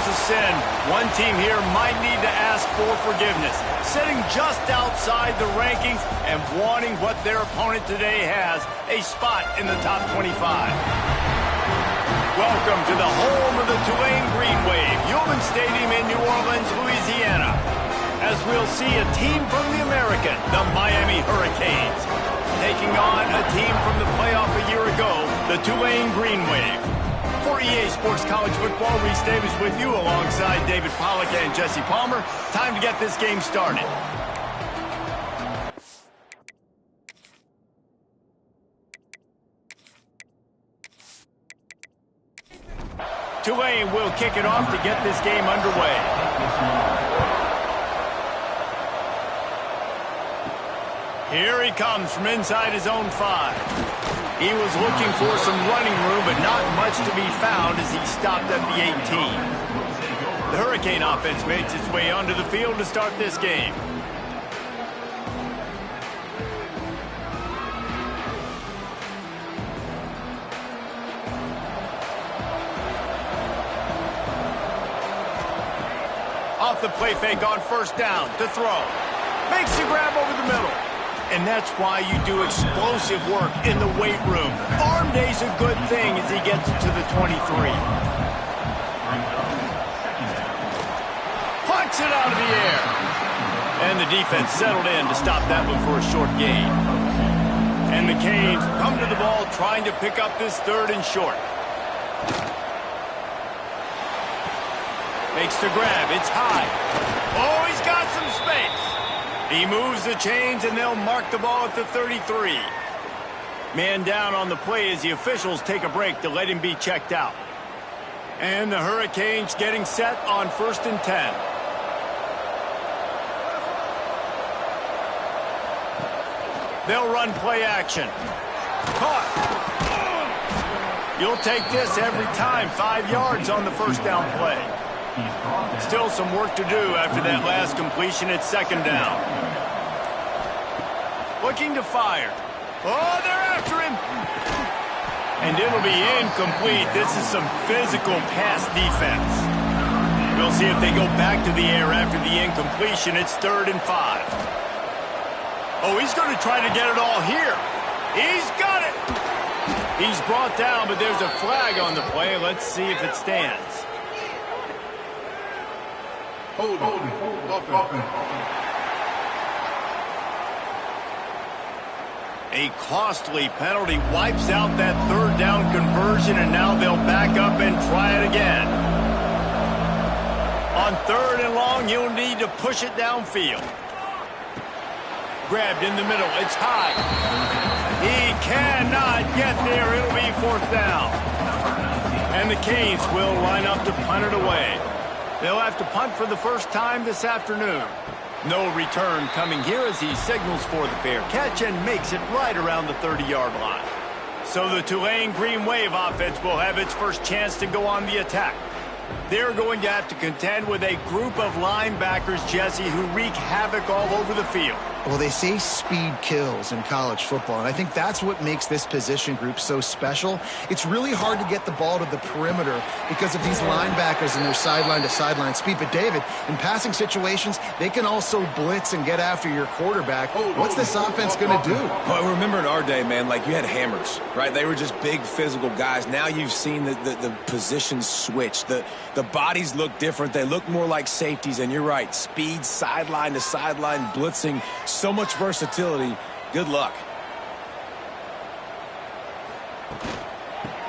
a sin, one team here might need to ask for forgiveness, sitting just outside the rankings and wanting what their opponent today has, a spot in the top 25. Welcome to the home of the Tulane Green Wave, Human Stadium in New Orleans, Louisiana, as we'll see a team from the American, the Miami Hurricanes, taking on a team from the playoff a year ago, the Tulane Green Wave. For EA Sports College Football, Reese Davis with you alongside David Pollack and Jesse Palmer. Time to get this game started. Tulane will kick it off to get this game underway. Here he comes from inside his own 5. He was looking for some running room, but not much to be found as he stopped at the 18. The Hurricane offense makes its way onto the field to start this game. Off the play fake on first down to throw. Makes the grab over the middle. And that's why you do explosive work in the weight room. Arm day's a good thing as he gets it to the 23. Punts it out of the air. And the defense settled in to stop that one for a short gain. And the Canes come to the ball trying to pick up this 3rd and short. Makes the grab. It's high. Oh, he's got some space. He moves the chains, and they'll mark the ball at the 33. Man down on the play as the officials take a break to let him be checked out. And the Hurricanes getting set on 1st and 10. They'll run play action. Caught. You'll take this every time. 5 yards on the first down play. Still some work to do after that last completion at 2nd down. Looking to fire. Oh, they're after him. And it'll be incomplete. This is some physical pass defense. We'll see if they go back to the air after the incompletion. It's 3rd and 5. Oh, he's going to try to get it all here. He's got it. He's brought down, but there's a flag on the play. Let's see if it stands. Hold on. A costly penalty wipes out that 3rd down conversion, and now they'll back up and try it again. On 3rd and long, you'll need to push it downfield. Grabbed in the middle. It's high. He cannot get there. It'll be 4th down. And the Canes will line up to punt it away. They'll have to punt for the first time this afternoon. No return coming here as he signals for the fair catch and makes it right around the 30-yard line. So the Tulane Green Wave offense will have its first chance to go on the attack. They're going to have to contend with a group of linebackers, Jesse, who wreak havoc all over the field. Well, they say speed kills in college football, and I think that's what makes this position group so special. It's really hard to get the ball to the perimeter because of these linebackers and their sideline-to-sideline speed. But, David, in passing situations, they can also blitz and get after your quarterback. What's this offense going to do? Well, remember in our day, man, like you had hammers, right? They were just big physical guys. Now you've seen the positions switch. The bodies look different. They look more like safeties, and you're right. Speed, sideline to sideline, blitzing, so much versatility. Good luck.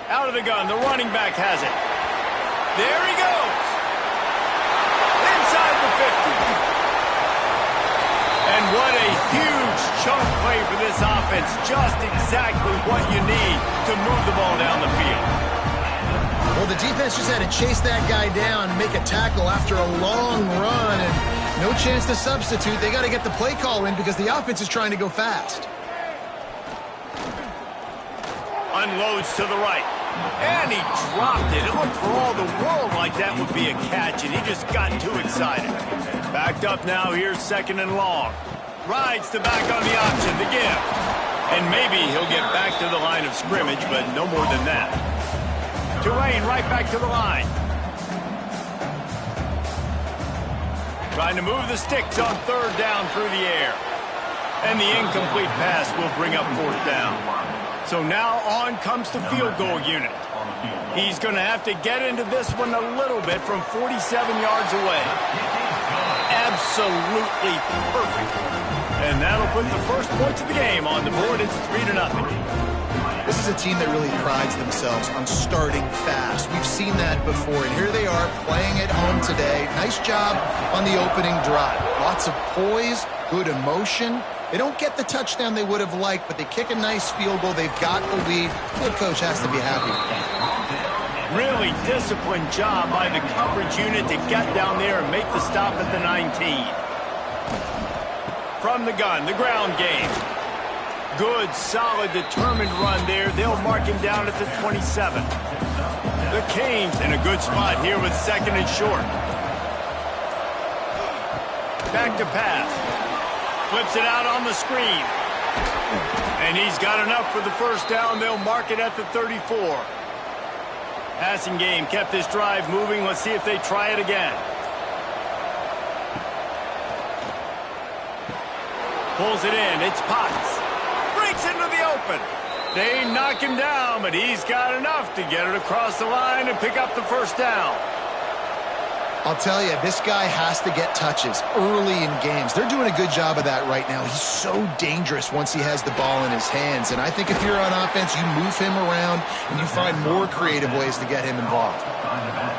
Out of the gun, the running back has it. There he goes. Inside the 50. And what a huge chunk play for this offense. Just exactly what you need to move the ball down the field. Well, the defense just had to chase that guy down and make a tackle after a long run, and no chance to substitute. They got to get the play call in because the offense is trying to go fast. Unloads to the right. And he dropped it. It looked for all the world like that would be a catch, and he just got too excited. Backed up now. Here's 2nd and long. Rides to back on the option, the give. And maybe he'll get back to the line of scrimmage, but no more than that. Tulane right back to the line. Trying to move the sticks on third down through the air. And the incomplete pass will bring up fourth down. So now on comes the field goal unit. He's going to have to get into this one a little bit from 47 yards away. Absolutely perfect. And that'll put the first points of the game on the board. It's 3-0. This is a team that really prides themselves on starting fast. We've seen that before, and here they are playing at home today. Nice job on the opening drive. Lots of poise, good emotion. They don't get the touchdown they would have liked, but they kick a nice field goal. They've got the lead. The coach has to be happy with that. Really disciplined job by the coverage unit to get down there and make the stop at the 19. From the gun, the ground game. Good, solid, determined run there. They'll mark him down at the 27. The Canes in a good spot here with second and short. Back to pass. Flips it out on the screen. And he's got enough for the first down. They'll mark it at the 34. Passing game kept this drive moving. Let's see if they try it again. Pulls it in. It's Potts. Breaks into the open. They knock him down, but he's got enough to get it across the line and pick up the first down. I'll tell you, this guy has to get touches early in games. They're doing a good job of that right now. He's so dangerous once he has the ball in his hands. And I think if you're on offense, you move him around and you find more creative ways to get him involved.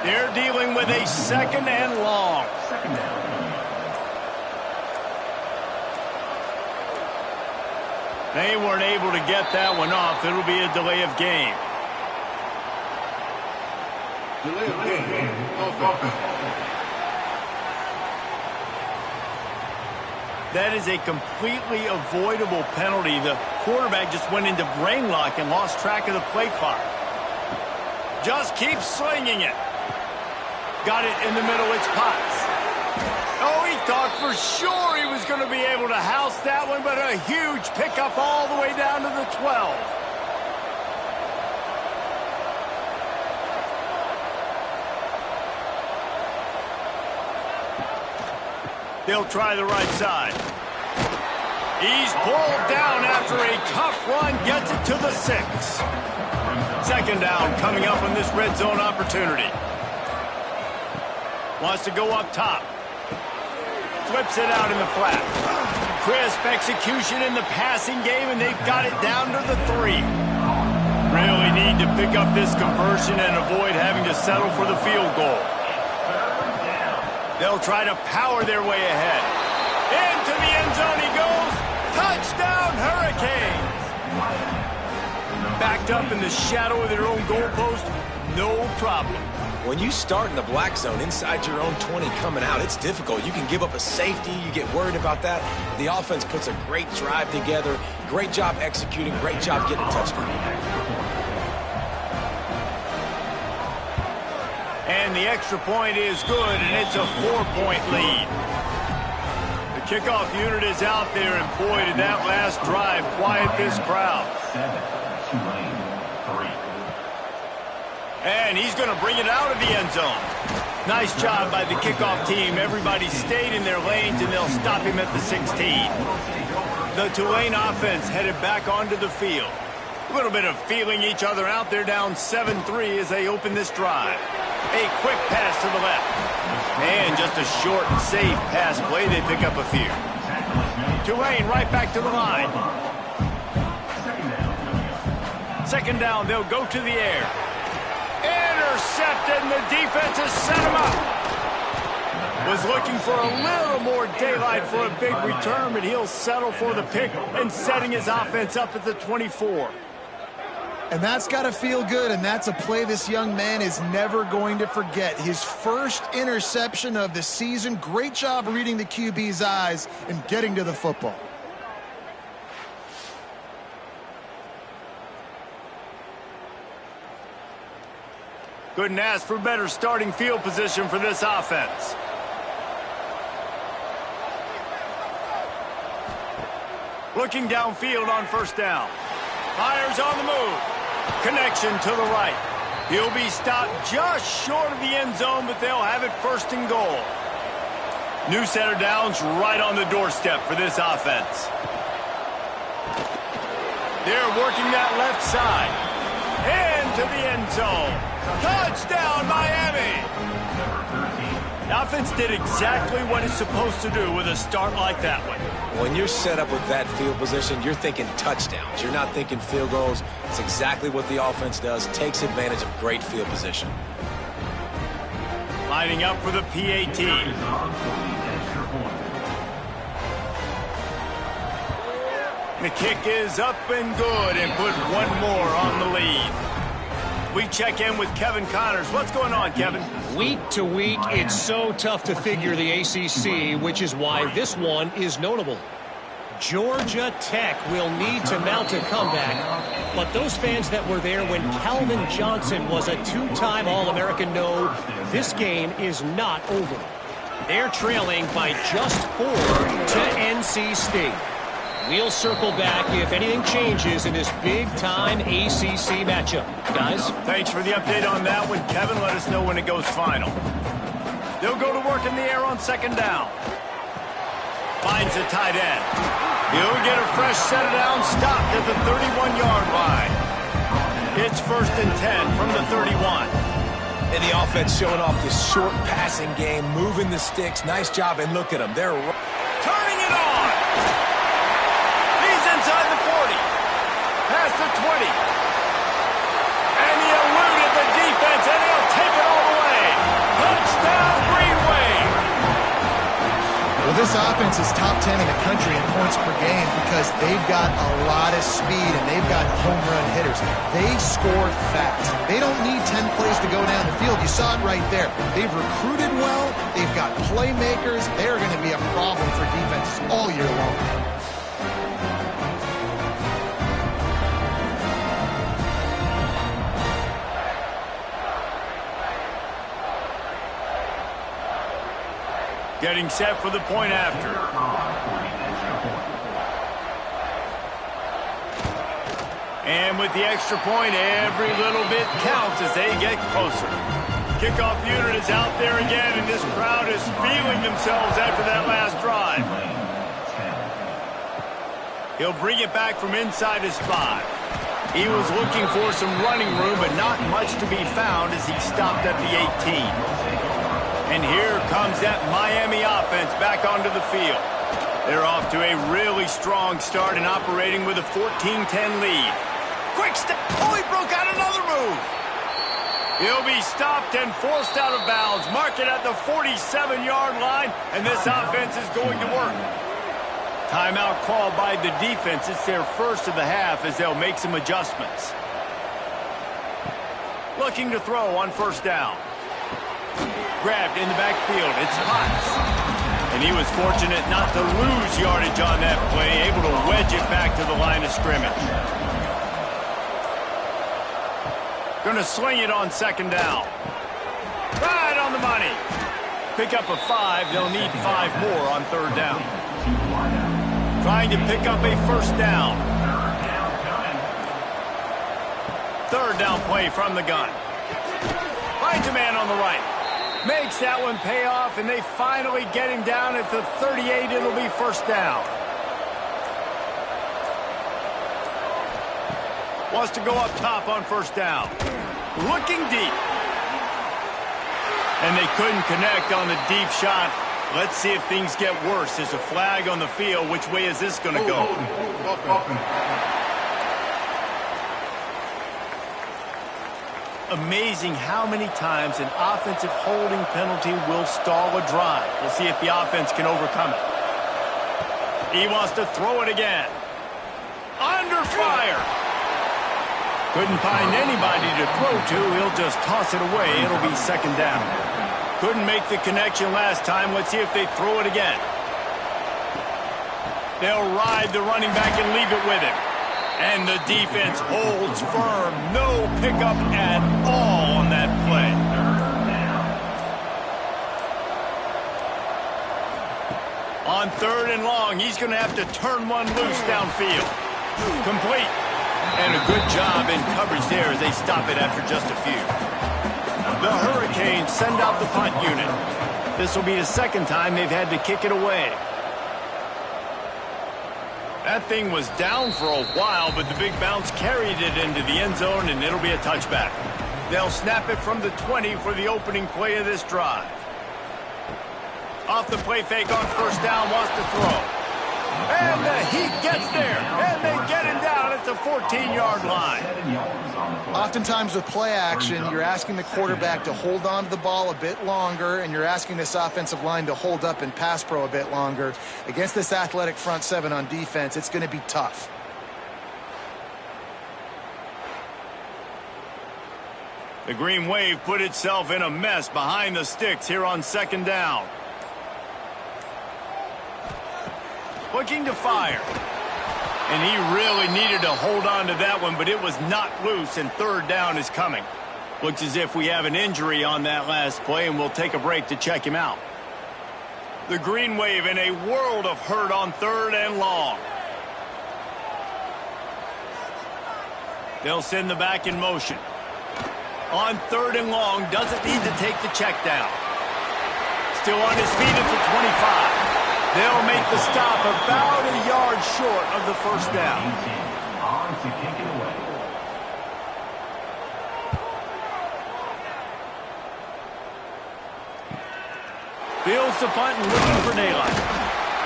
They're dealing with a second and long. They weren't able to get that one off. It'll be a delay of game. That is a completely avoidable penalty. The quarterback just went into brain lock and lost track of the play clock. Just keep slinging it. Got it in the middle. It's Potts. Oh, he thought for sure he was going to be able to house that one, but a huge pickup all the way down to the 12. They'll try the right side. He's pulled down after a tough run, gets it to the 6. Second down coming up on this red zone opportunity. Wants to go up top. Flips it out in the flat. Crisp execution in the passing game, and they've got it down to the 3. Really need to pick up this conversion and avoid having to settle for the field goal. They'll try to power their way ahead. Into the end zone he goes. Touchdown, Hurricanes! Backed up in the shadow of their own goalpost, no problem. When you start in the black zone inside your own 20 coming out, it's difficult. You can give up a safety. You get worried about that. The offense puts a great drive together. Great job executing. Great job getting a touchdown. And the extra point is good, and it's a 4-point lead. The kickoff unit is out there, and boy, did that last drive quiet this crowd. And he's going to bring it out of the end zone. Nice job by the kickoff team. Everybody stayed in their lanes, and they'll stop him at the 16. The Tulane offense headed back onto the field. A little bit of feeling each other out. They're down 7-3 as they open this drive. A quick pass to the left. And just a short, safe pass play. They pick up a few. Tulane right back to the line. Second down, they'll go to the air. Intercepted, and the defense has set him up. Was looking for a little more daylight for a big return, but he'll settle for the pick and setting his offense up at the 24. And that's got to feel good, and that's a play this young man is never going to forget. His first interception of the season. Great job reading the QB's eyes and getting to the football. Couldn't ask for better starting field position for this offense. Looking downfield on first down. Fires on the move. Connection to the right. He'll be stopped just short of the end zone, but they'll have it first and goal. New set of downs right on the doorstep for this offense. They're working that left side. Into the end zone. Touchdown, Miami! The offense did exactly what it's supposed to do with a start like that one. When you're set up with that field position, you're thinking touchdowns. You're not thinking field goals. It's exactly what the offense does. Takes advantage of great field position. Lining up for the PAT. The kick is up and good and put one more on the lead. We check in with Kevin Connors. What's going on, Kevin? Week to week, it's so tough to figure the ACC, which is why this one is notable. Georgia Tech will need to mount a comeback, but those fans that were there when Calvin Johnson was a two-time All-American know this game is not over. They're trailing by just 4 to NC State. We'll circle back if anything changes in this big-time ACC matchup. Guys? Thanks for the update on that one, Kevin. Let us know when it goes final. They'll go to work in the air on second down. Finds a tight end. He'll get a fresh set of downs, stopped at the 31-yard line. It's 1st and 10 from the 31. And the offense showing off this short passing game, moving the sticks. Nice job, and look at them. They're turning it on. He's inside the 40. Past the 20. And he eluded the defense, and he'll take it all the way. Touchdown, Green Wave. Well, this offense is top 10 in the country in points per game because they've got a lot of speed and they've got home run hitters. They score fast. They don't need 10 plays to go down the field. You saw it right there. They've recruited well. They've got playmakers. They're going to be a problem for defenses all year long. Getting set for the point after. And with the extra point, every little bit counts as they get closer. Kickoff unit is out there again, and this crowd is feeling themselves after that last drive. He'll bring it back from inside his 5. He was looking for some running room, but not much to be found as he stopped at the 18. And here comes that Miami offense back onto the field. They're off to a really strong start and operating with a 14-10 lead. Quick step. Oh, he broke out another move. He'll be stopped and forced out of bounds. Mark it at the 47-yard line, and this offense is going to work. Timeout called by the defense. It's their first of the half as they'll make some adjustments. Looking to throw on first down. Grabbed in the backfield. It's Potts. And he was fortunate not to lose yardage on that play, able to wedge it back to the line of scrimmage. Going to sling it on second down. Right on the money. Pick up a 5. They'll need 5 more on third down. Trying to pick up a first down. Third down play from the gun. Finds a man on the right. Makes that one pay off, and they finally get him down at the 38. It'll be first down. Wants to go up top on first down. Looking deep. And they couldn't connect on the deep shot. Let's see if things get worse. There's a flag on the field. Which way is this going to go? Amazing how many times an offensive holding penalty will stall a drive. We'll see if the offense can overcome it. He wants to throw it again. Under fire. Couldn't find anybody to throw to. He'll just toss it away. It'll be second down. Couldn't make the connection last time. Let's see if they throw it again. They'll ride the running back and leave it with him. And the defense holds firm. No pickup at all on that play. On third and long, he's going to have to turn one loose downfield. Complete. And a good job in coverage there as they stop it after just a few. The Hurricanes send out the punt unit. This will be the second time they've had to kick it away. That thing was down for a while, but the big bounce carried it into the end zone, and it'll be a touchback. They'll snap it from the 20 for the opening play of this drive. Off the play fake on first down, wants to throw. And he gets there, and they get him down at the 14-yard line. Oftentimes with play action, you're asking the quarterback to hold on to the ball a bit longer, and you're asking this offensive line to hold up in pass pro a bit longer. Against this athletic front seven on defense, it's going to be tough. The Green Wave put itself in a mess behind the sticks here on second down. Looking to fire. And he really needed to hold on to that one, but it was not loose, and third down is coming. Looks as if we have an injury on that last play, and we'll take a break to check him out. The Green Wave in a world of hurt on third and long. They'll send the back in motion. On third and long, doesn't need to take the check down. Still on his feet at the 25. They'll make the stop about a yard short of the first down. Fields the punt and looking for daylight.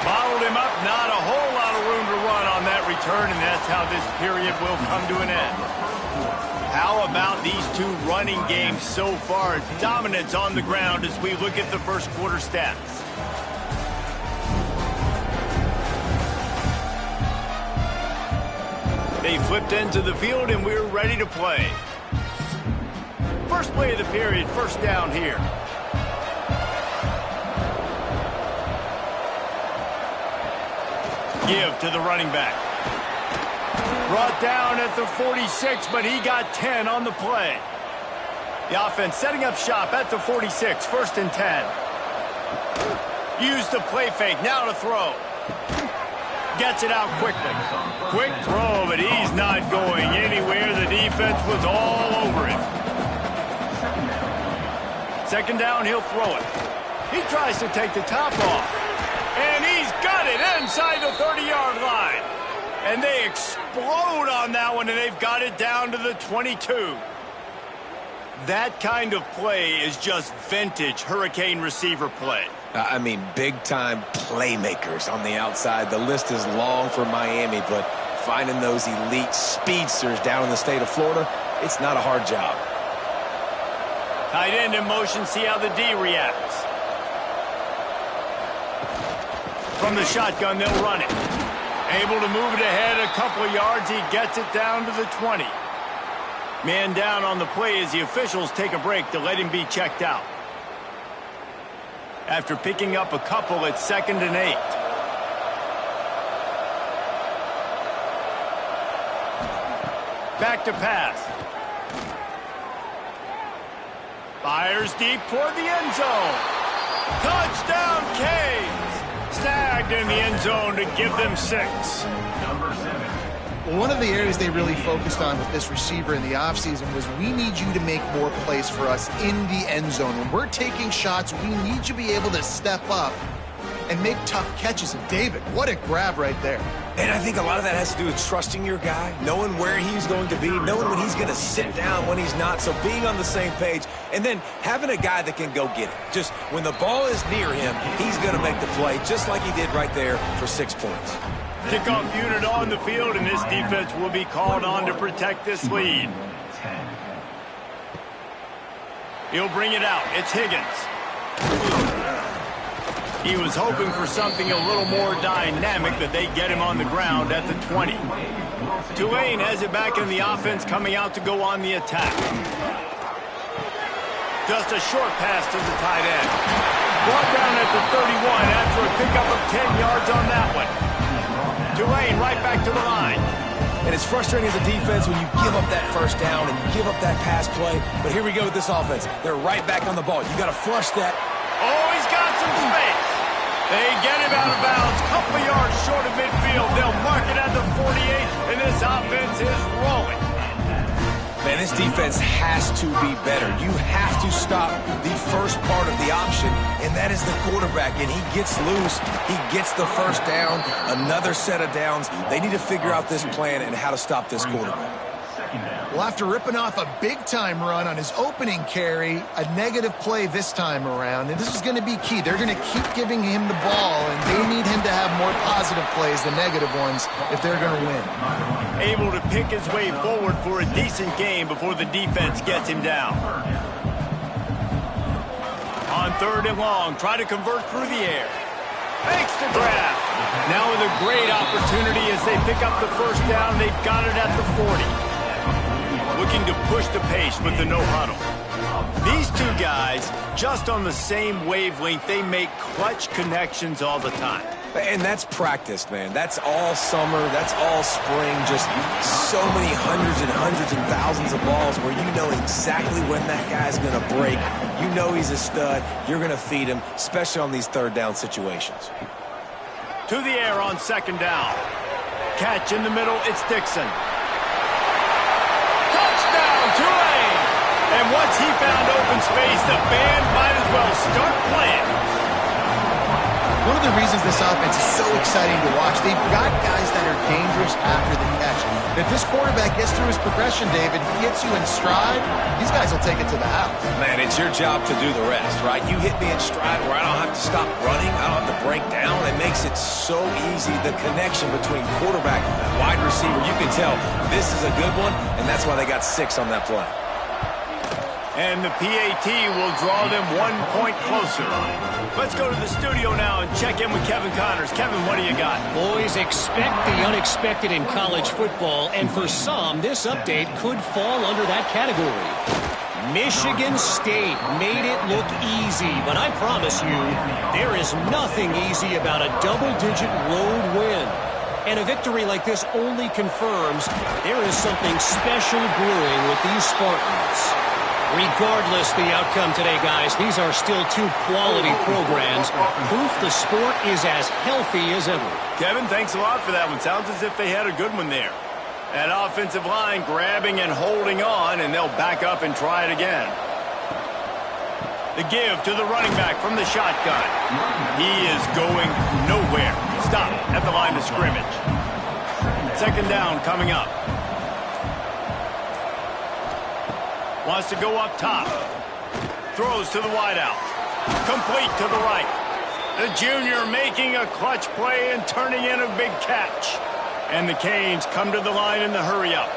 Bottled him up, not a whole lot of room to run on that return, and that's how this period will come to an end. How about these two running games so far? Dominance on the ground as we look at the first quarter stats. They flipped into the field, and we're ready to play. First play of the period, first down here. Give to the running back. Brought down at the 46, but he got 10 on the play. The offense setting up shop at the 46, first and 10. Use the play fake, now to throw. Gets it out quickly. Quick throw, but he's not going anywhere. The defense was all over him. Second down, he'll throw it. He tries to take the top off. And he's got it inside the 30-yard line. And they explode on that one, and they've got it down to the 22. That kind of play is just vintage Hurricane receiver play. I mean, big-time playmakers on the outside. The list is long for Miami, but finding those elite speedsters down in the state of Florida, it's not a hard job. Tight end in motion, see how the D reacts. From the shotgun, they'll run it. Able to move it ahead a couple of yards. He gets it down to the 20. Man down on the play as the officials take a break to let him be checked out. After picking up a couple, it's 2nd and 8. Back to pass. Fires deep toward the end zone. Touchdown, Canes! Snagged in the end zone to give them 6. Well, one of the areas they really focused on with this receiver in the offseason was we need you to make more plays for us in the end zone. When we're taking shots, we need you to be able to step up and make tough catches. And David, what a grab right there. And I think a lot of that has to do with trusting your guy, knowing where he's going to be, knowing when he's going to sit down, when he's not. So being on the same page, and then having a guy that can go get it. Just when the ball is near him, he's going to make the play, just like he did right there for 6 points. Kickoff unit on the field, and this defense will be called on to protect this lead. He'll bring it out. It's Higgins. He was hoping for something a little more dynamic, but they get him on the ground at the 20. Tulane has it back in the offense, coming out to go on the attack. Just a short pass to the tight end. Brought down at the 31 after a pickup of 10 yards on that one. Tulane right back to the line. And it's frustrating as a defense when you give up that first down and you give up that pass play. But here we go with this offense. They're right back on the ball. You got to flush that. Oh, he's got some space. They get him out of bounds. Couple of yards short of midfield. They'll mark it at the 48, and this offense is rolling. Man, this defense has to be better. You have to stop the first part of the option, and that is the quarterback. And he gets loose. He gets the first down, another set of downs. They need to figure out this plan and how to stop this quarterback. Well, after ripping off a big-time run on his opening carry, a negative play this time around, and this is going to be key. They're going to keep giving him the ball, and they need him to have more positive plays than negative ones if they're going to win. Able to pick his way forward for a decent game before the defense gets him down. On 3rd and long, try to convert through the air. Makes the grab. Now with a great opportunity as they pick up the first down. They've got it at the 40. Looking to push the pace with the no huddle. These two guys, just on the same wavelength, they make clutch connections all the time. And that's practiced, man. That's all summer. That's all spring. Just so many hundreds and thousands of balls where you know exactly when that guy's going to break. You know he's a stud. You're going to feed him, especially on these 3rd down situations. To the air on 2nd down. Catch in the middle. It's Dixon. Tulane! And once he found open space, the band might as well start playing. One of the reasons this offense is so exciting to watch, they've got guys that are dangerous after the catch. If this quarterback gets through his progression, David, he gets you in stride, these guys will take it to the house. Man, it's your job to do the rest, right? You hit me in stride where I don't have to stop running, I don't have to break down. It makes it so easy, the connection between quarterback and wide receiver. You can tell this is a good one, and that's why they got 6 on that play. And the PAT will draw them 1 point closer. Let's go to the studio now and check in with Kevin Connors. Kevin, what do you got? Boys, expect the unexpected in college football, and for some, this update could fall under that category. Michigan State made it look easy, but I promise you, there is nothing easy about a double-digit road win. And a victory like this only confirms there is something special brewing with these Spartans. Regardless the outcome today, guys, these are still 2 quality programs. Proof the sport is as healthy as ever. Kevin, thanks a lot for that one. Sounds as if they had a good one there. That offensive line grabbing and holding on, and they'll back up and try it again. The give to the running back from the shotgun. He is going nowhere. Stop at the line of scrimmage. 2nd down coming up. Wants to go up top. Throws to the wideout. Complete to the right. The junior making a clutch play and turning in a big catch. And the Canes come to the line in the hurry-up.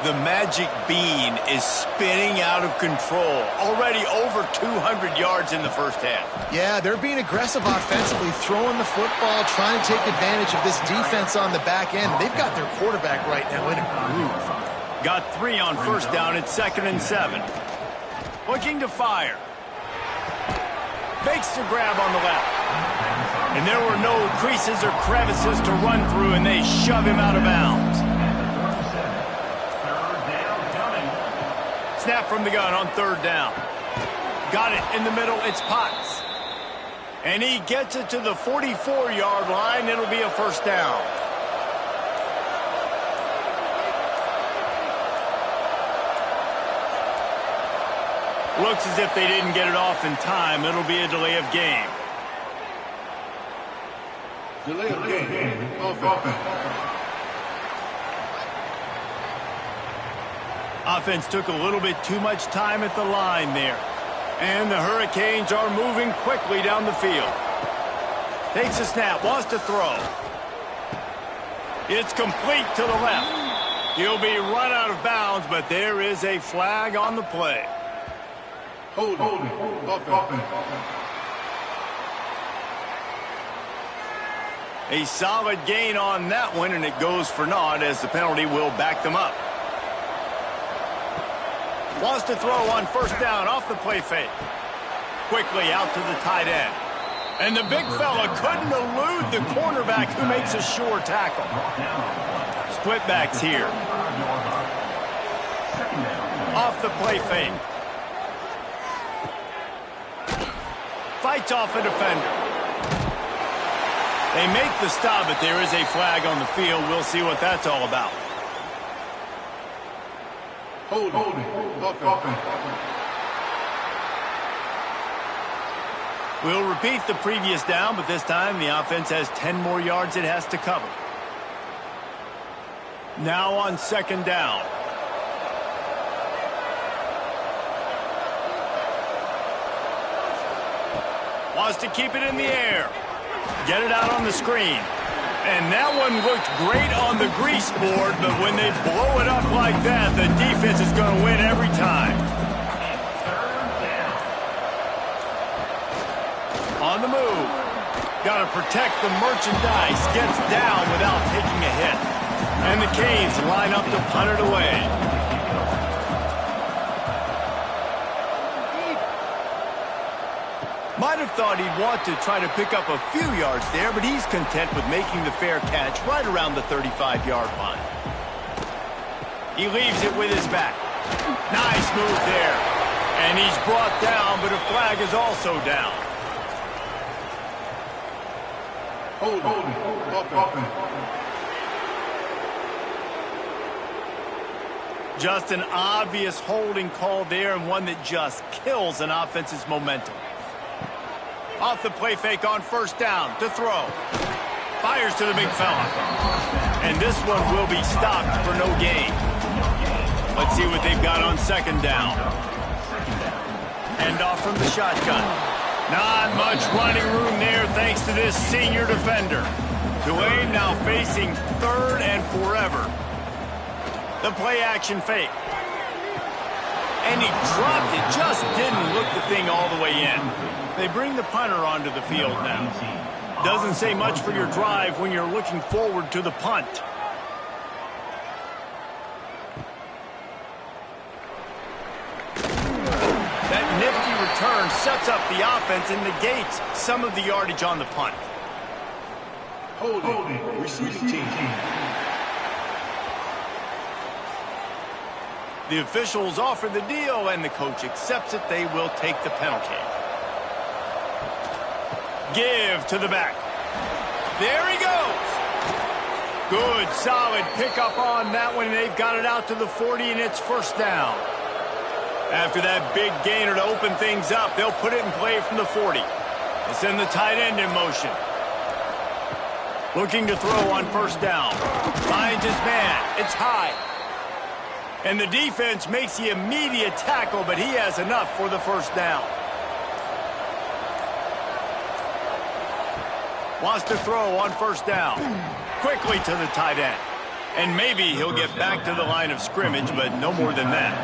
The magic bean is spinning out of control. Already over 200 yards in the first half. Yeah, they're being aggressive offensively, throwing the football, trying to take advantage of this defense on the back end. They've got their quarterback right now in a groove. Got 3 on 1st down at 2nd and 7. Looking to fire. Makes the grab on the left. And there were no creases or crevices to run through, and they shove him out of bounds. Snap from the gun on 3rd down. Got it in the middle. It's Potts. And he gets it to the 44-yard line. It'll be a 1st down. Looks as if they didn't get it off in time. It'll be a delay of game. Delay of game. Offense. Offense took a little bit too much time at the line there. And the Hurricanes are moving quickly down the field. Takes a snap, wants to throw. It's complete to the left. He'll be run out of bounds, but there is a flag on the play. Hold it. Offense. A solid gain on that one, and it goes for naught as the penalty will back them up. Wants to throw on 1st down off the play fake. Quickly out to the tight end. And the big fella couldn't elude the cornerback who makes a sure tackle. Split backs here. Off the play fake. Fights off a defender. They make the stop, but there is a flag on the field. We'll see what that's all about. Holding. Offense. We'll repeat the previous down, but this time the offense has 10 more yards it has to cover. Now on second down. Wants to keep it in the air. Get it out on the screen. And that one looked great on the grease board, but when they blow it up like that, the defense is going to win every time. On the move. Got to protect the merchandise. Gets down without taking a hit. And the Canes line up to punt it away. Might have thought he'd want to try to pick up a few yards there, but he's content with making the fair catch right around the 35-yard line. He leaves it with his back. Nice move there. And he's brought down, but a flag is also down. Holding. Offense. Just an obvious holding call there, and one that just kills an offense's momentum. Off the play fake on first down to throw. Fires to the big fella. And this one will be stopped for no gain. Let's see what they've got on second down. Hand off from the shotgun. Not much running room there thanks to this senior defender. Tulane now facing third and forever. The play action fake. And he dropped it, just didn't look the thing all the way in. They bring the punter onto the field now. Doesn't say much for your drive when you're looking forward to the punt. That nifty return sets up the offense and negates some of the yardage on the punt. Holding. Receiving team. The officials offer the deal, and the coach accepts it. They will take the penalty. Give to the back. There he goes. Good, solid pickup on that one. They've got it out to the 40, and it's first down. After that big gainer to open things up, they'll put it in play from the 40. They send the tight end in motion. Looking to throw on first down. Finds his man. It's high. And the defense makes the immediate tackle, but he has enough for the first down. Wants to throw on first down. Quickly to the tight end. And maybe he'll get back to the line of scrimmage, but no more than that.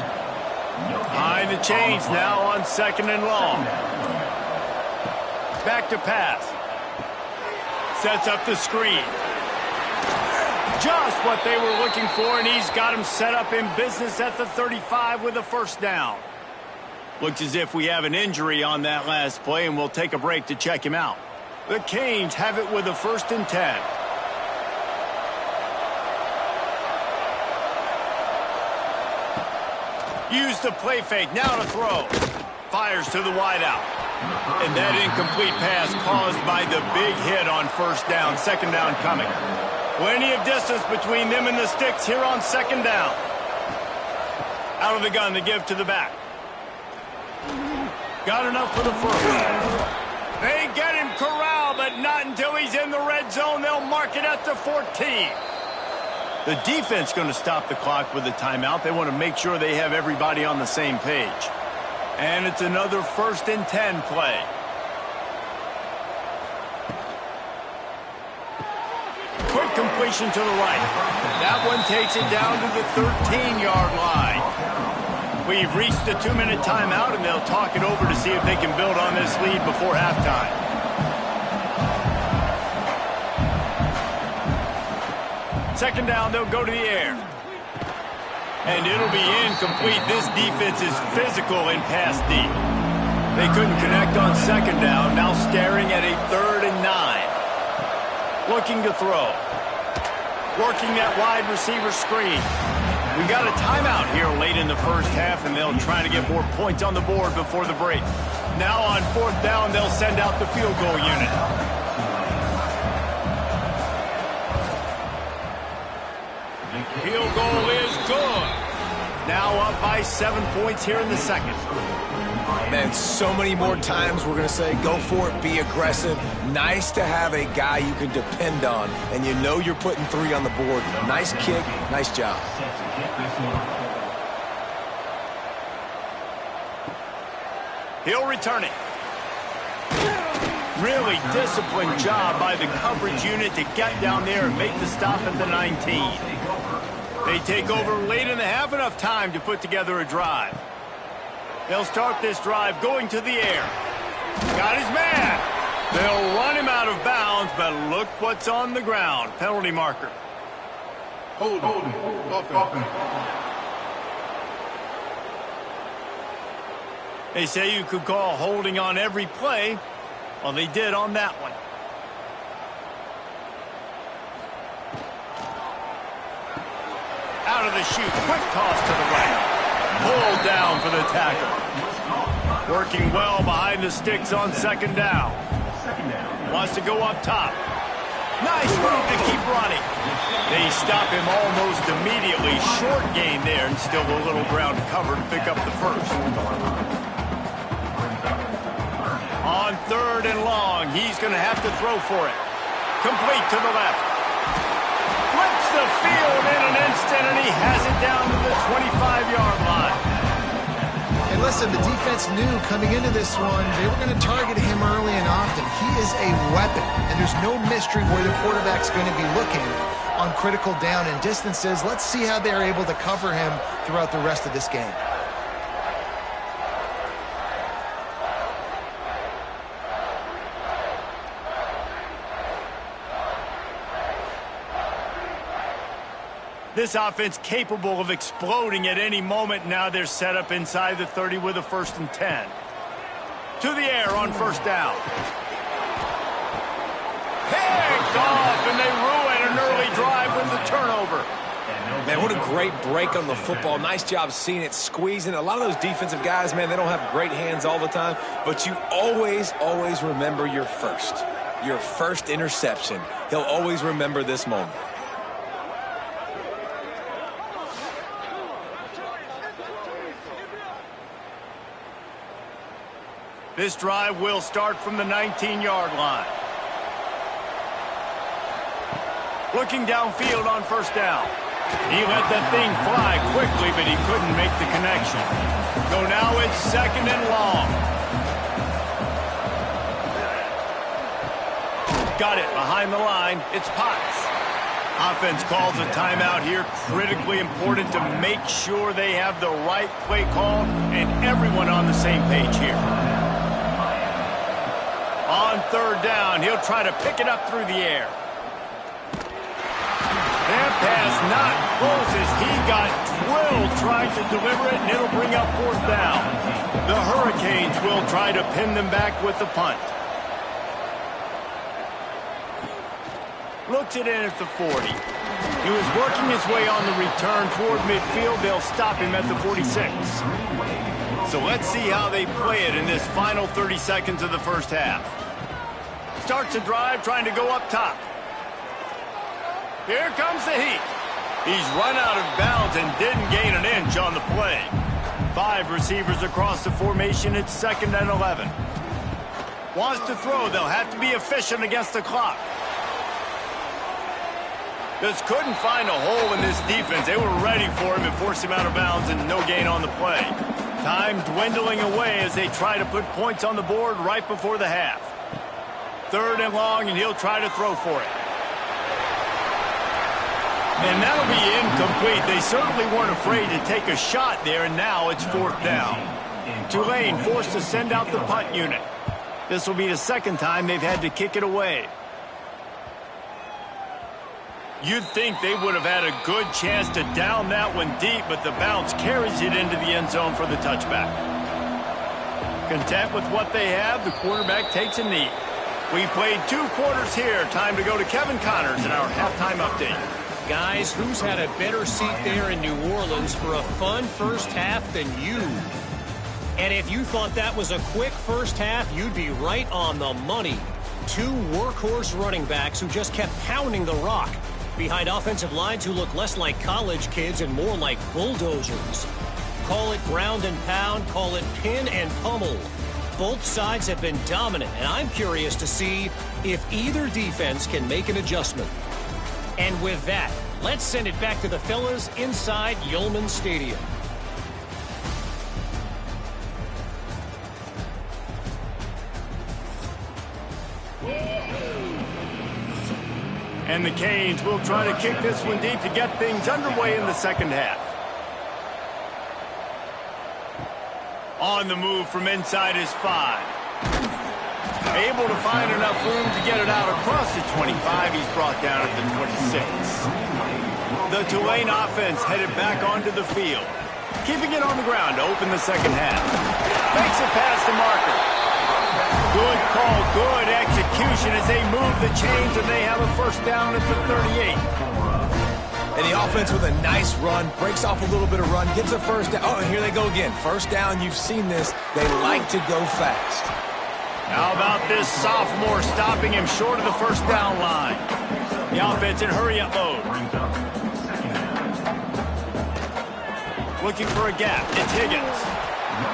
Behind the chains now on second and long. Back to pass. Sets up the screen. Just what they were looking for, and he's got him set up in business at the 35 with a first down. Looks as if we have an injury on that last play, and we'll take a break to check him out. The Canes have it with a 1st and 10. Use the play fake, now to throw. Fires to the wideout. And that incomplete pass caused by the big hit on first down. Second down coming. Plenty of distance between them and the sticks here on second down. Out of the gun to give to the back. Got enough for the first. They get him corralled, but not until he's in the red zone. They'll mark it at the 14. The defense going to stop the clock with a timeout. They want to make sure they have everybody on the same page. And it's another 1st and 10 play. Quick completion to the right. That one takes it down to the 13-yard line. We've reached the 2-minute timeout, and they'll talk it over to see if they can build on this lead before halftime. Second down, they'll go to the air. And it'll be incomplete. This defense is physical and pass deep. They couldn't connect on second down, now staring at a 3rd and 9. Looking to throw. Working that wide receiver screen. We got a timeout here late in the first half, and they'll try to get more points on the board before the break. Now on 4th down, they'll send out the field goal unit. Field goal is good. Now up by 7 points here in the second. Man, so many more times we're going to say, go for it, be aggressive. Nice to have a guy you can depend on, and you know you're putting 3 on the board. Nice kick, nice job. He'll return it. Really disciplined job by the coverage unit to get down there and make the stop at the 19. They take over late in the half, enough time to put together a drive. They'll start this drive going to the air. Got his man. They'll run him out of bounds, but look what's on the ground. Penalty marker. Hold offense. They say you could call holding on every play. Well, they did on that one. Out of the chute, quick toss to the right. Pulled down for the tackle. Working well behind the sticks on second down. Wants to go up top. Nice move to keep running. They stop him almost immediately. Short gain there, and still a little ground to cover to pick up the first. On 3rd and long, he's going to have to throw for it. Complete to the left. Flips the field in an instant, and he has it down to the 25-yard line. And listen, the defense knew coming into this one, they were going to target him early and often. He is a weapon, and there's no mystery where the quarterback's going to be looking on critical down and distances. Let's see how they're able to cover him throughout the rest of this game. This offense capable of exploding at any moment. Now they're set up inside the 30 with a 1st and 10. To the air on 1st down. Picked off, and they ruin an early drive with the turnover. Man, what a great break on the football. Nice job seeing it, squeezing. A lot of those defensive guys, man, they don't have great hands all the time, but you always remember your first interception. He'll always remember this moment. This drive will start from the 19-yard line. Looking downfield on 1st down. He let that thing fly quickly, but he couldn't make the connection. So now it's 2nd and long. Got it behind the line. It's Potts. Offense calls a timeout here. Critically important to make sure they have the right play call and everyone on the same page here. On 3rd down, he'll try to pick it up through the air. That pass not close as he got drilled trying to deliver it, and it'll bring up 4th down. The Hurricanes will try to pin them back with the punt. Looks it in at the 40. He was working his way on the return toward midfield. They'll stop him at the 46. So let's see how they play it in this final 30 seconds of the first half. Starts a drive trying to go up top. Here comes the heat. He's run out of bounds and didn't gain an inch on the play. 5 receivers across the formation. It's 2nd and 11. Wants to throw. They'll have to be efficient against the clock. Just couldn't find a hole in this defense. They were ready for him and forced him out of bounds, and no gain on the play. Time dwindling away as they try to put points on the board right before the half. 3rd and long, and he'll try to throw for it. And that'll be incomplete. They certainly weren't afraid to take a shot there, and now it's 4th down. Tulane forced to send out the punt unit. This will be the 2nd time they've had to kick it away. You'd think they would have had a good chance to down that one deep, but the bounce carries it into the end zone for the touchback. Content with what they have, the quarterback takes a knee. We've played 2 quarters here. Time to go to Kevin Connors in our halftime update. Guys, who's had a better seat there in New Orleans for a fun first half than you? And if you thought that was a quick first half, you'd be right on the money. 2 workhorse running backs who just kept pounding the rock. behind offensive lines who look less like college kids and more like bulldozers. Call it ground and pound, call it pin and pummel. Both sides have been dominant, and I'm curious to see if either defense can make an adjustment. And with that, let's send it back to the fellas inside Yulman Stadium. And the Canes will try to kick this one deep to get things underway in the second half. On the move from inside is 5. Able to find enough room to get it out across the 25. He's brought down at the 26. The Tulane offense headed back onto the field, keeping it on the ground to open the second half. Makes it past the marker. Good call, good execution as they move the chains, and they have a first down at the 38. And the offense with a nice run, breaks off a little bit of run, gets a first down. Oh, and here they go again. First down, you've seen this. They like to go fast. How about this sophomore stopping him short of the first down line? The offense in hurry-up mode. Looking for a gap. It's Higgins.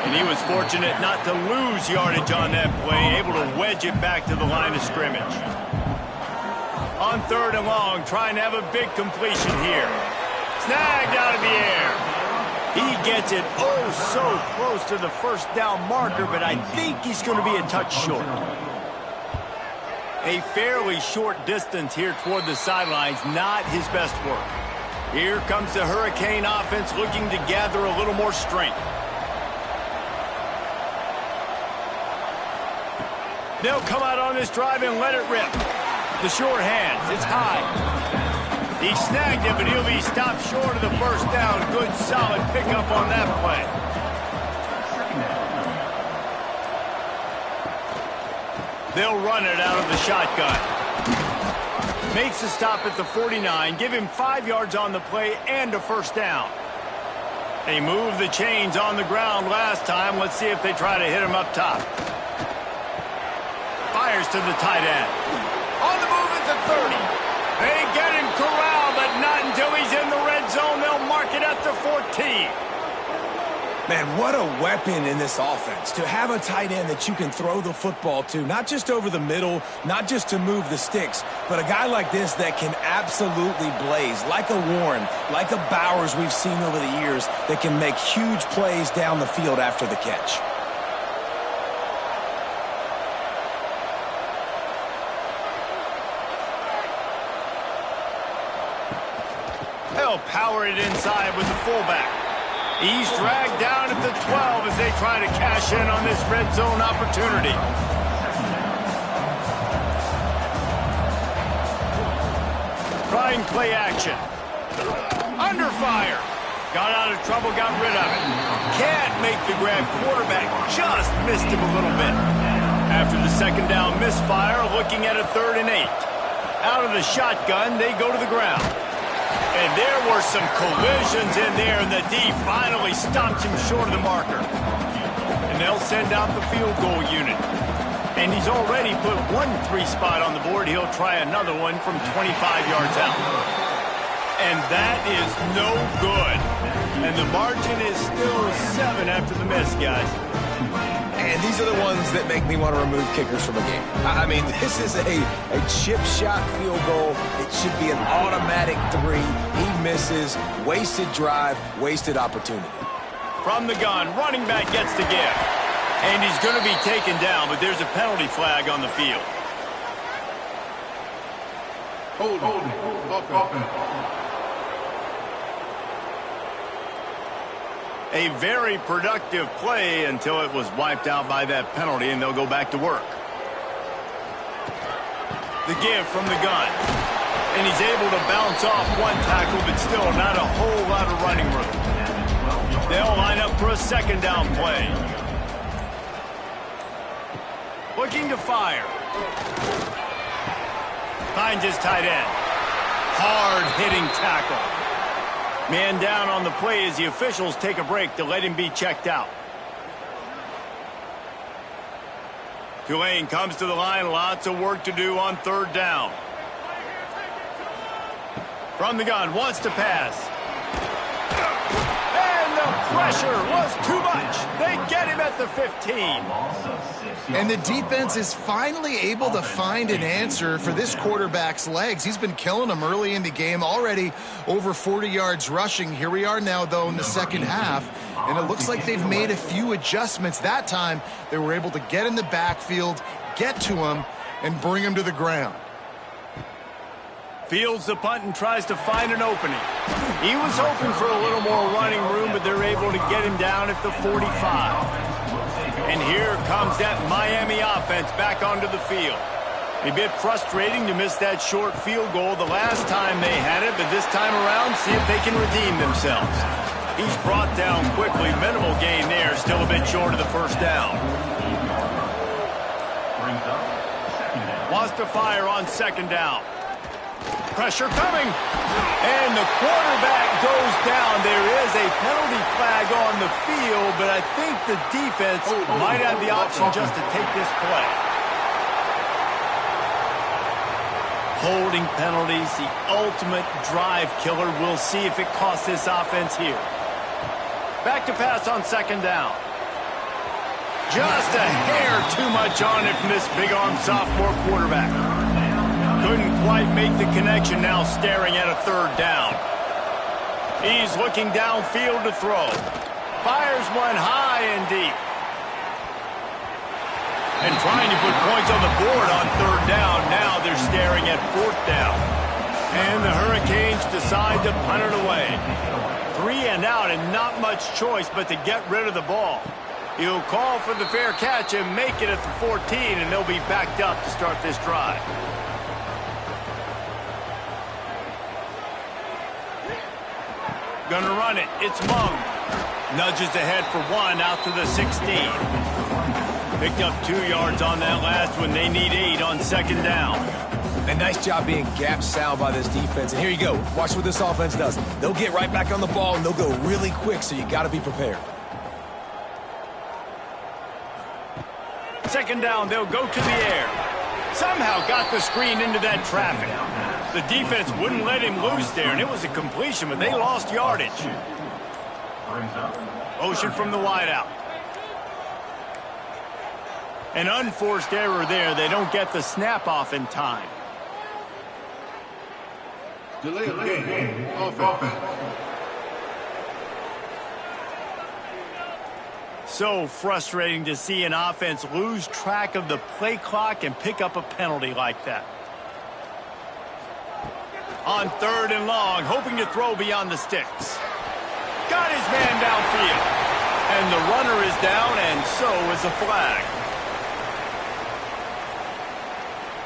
And he was fortunate not to lose yardage on that play, able to wedge it back to the line of scrimmage. On 3rd and long, trying to have a big completion here. Snagged out of the air. He gets it oh so close to the first down marker, but I think he's going to be a touch short. A fairly short distance here toward the sidelines, not his best work. Here comes the Hurricane offense looking to gather a little more strength. They'll come out on this drive and let it rip. The short hands, it's high. He snagged it, but he'll be stopped short of the first down. Good, solid pickup on that play. They'll run it out of the shotgun. Makes a stop at the 49. Give him 5 yards on the play and a first down. They moved the chains on the ground last time. Let's see if they try to hit him up top. Fires to the tight end. On the move at the 30. They get him corralled, but not until he's in the red zone. They'll mark it at the 14. Man, what a weapon in this offense. To have a tight end that you can throw the football to, not just over the middle, not just to move the sticks, but a guy like this that can absolutely blaze, like a Warren, like a Bowers we've seen over the years, that can make huge plays down the field after the catch. They'll power it inside with the fullback. He's dragged down at the 12 as they try to cash in on this red zone opportunity. Trying play action. Under fire. Got out of trouble, got rid of it. Can't make the grab. Quarterback just missed him a little bit. After the second down misfire, looking at a 3rd and 8. Out of the shotgun, they go to the ground. And there were some collisions in there, and the D finally stopped him short of the marker. And they'll send out the field goal unit. And he's already put 1 3 spot on the board. He'll try another one from 25 yards out. And that is no good. And the margin is still 7 after the miss, guys. And these are the ones that make me want to remove kickers from a game. I mean, this is a chip shot field goal. It should be an automatic 3. He misses. Wasted drive, wasted opportunity. From the gun, running back gets the give. And he's going to be taken down, but there's a penalty flag on the field. Hold offense. A very productive play until it was wiped out by that penalty, and they'll go back to work. The give from the gun. And he's able to bounce off 1 tackle, but still not a whole lot of running room. They'll line up for a second down play. Looking to fire. Finds his tight end. Hard-hitting tackle. Man down on the play as the officials take a break to let him be checked out. Tulane comes to the line. Lots of work to do on 3rd down. From the gun, wants to pass. And the pressure was too much. They get him at the 15. And the defense is finally able to find an answer for this quarterback's legs. He's been killing them early in the game, already over 40 yards rushing. Here we are now, though, in the second half, and it looks like they've made a few adjustments. That time, they were able to get in the backfield, get to him, and bring him to the ground. Fields the punt and tries to find an opening. He was hoping for a little more running room, but they're able to get him down at the 45. And here comes that Miami offense back onto the field. A bit frustrating to miss that short field goal the last time they had it, but this time around, see if they can redeem themselves. He's brought down quickly. Minimal gain there, still a bit short of the first down. Wants to fire on second down. Pressure coming. And the quarterback goes down. There is a penalty flag on the field, but I think the defense might have the option just to take this play. Holding penalties, the ultimate drive killer. We'll see if it costs this offense here. Back to pass on second down. Just a hair too much on it from this big-arm sophomore quarterback. Couldn't quite make the connection, now staring at a third down. He's looking downfield to throw. Fires one high and deep. And trying to put points on the board on third down. Now they're staring at fourth down. And the Hurricanes decide to punt it away. 3 and out and not much choice but to get rid of the ball. He'll call for the fair catch and make it at the 14, and they'll be backed up to start this drive. Gonna run it. It's Mung. Nudges ahead for 1 out to the 16. Picked up 2 yards on that last one. They need 8 on second down. A nice job being gap sound by this defense. And here you go. Watch what this offense does. They'll get right back on the ball, and they'll go really quick, so you got to be prepared. Second down, they'll go to the air. Somehow got the screen into that traffic. The defense wouldn't let him loose there, and it was a completion, but they lost yardage. Motion from the wideout. An unforced error there. They don't get the snap off in time. Delay of game. Offense. So frustrating to see an offense lose track of the play clock and pick up a penalty like that. On third and long, hoping to throw beyond the sticks. Got his man downfield. And the runner is down, and so is a flag.